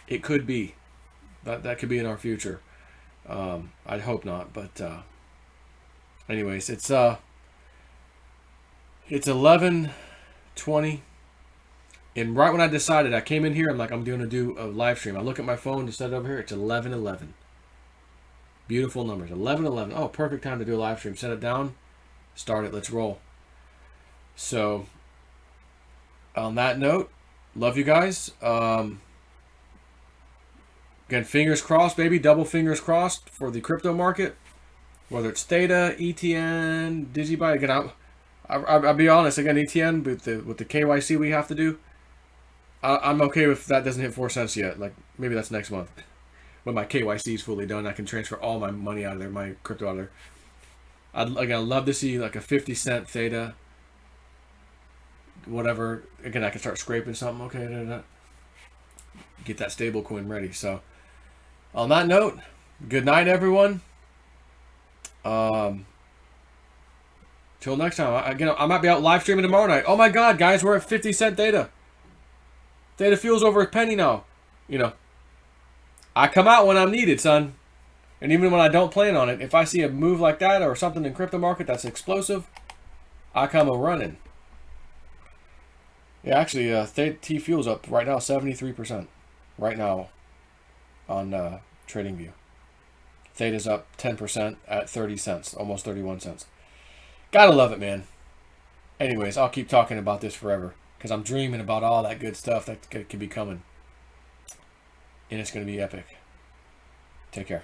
it could be. That could be in our future. I'd hope not, but anyways, it's 11:20, and right when I decided, I came in here, I'm like, I'm going to do a live stream. I look at my phone to set it over here. It's 11:11. Beautiful numbers. 11:11. Oh, perfect time to do a live stream. Set it down. Start it. Let's roll. So, on that note, love you guys. Again, fingers crossed, baby. Double fingers crossed for the crypto market. Whether it's THETA, ETN, DigiBuy. Again, I'll be honest. Again, ETN with the KYC we have to do. I'm okay if that doesn't hit 4 cents yet. Like maybe that's next month. When my KYC is fully done, I can transfer all my money out of there, my crypto out of there. I'd love to see like a 50-cent THETA, whatever. Again, I can start scraping something. Okay, get that stable coin ready. So, on that note, good night, everyone. Till next time. I might be out live streaming tomorrow night. Oh my God, guys, we're at 50 cent Theta. Theta fuel's over a penny now. You know, I come out when I'm needed, son. And even when I don't plan on it, if I see a move like that or something in crypto market that's explosive, I come a running. Yeah, actually, T fuel's up right now, 73%. Right now, on TradingView. Theta's up 10% at 30 cents, almost 31 cents. Gotta love it, man. Anyways, I'll keep talking about this forever because I'm dreaming about all that good stuff that could be coming. And it's going to be epic. Take care.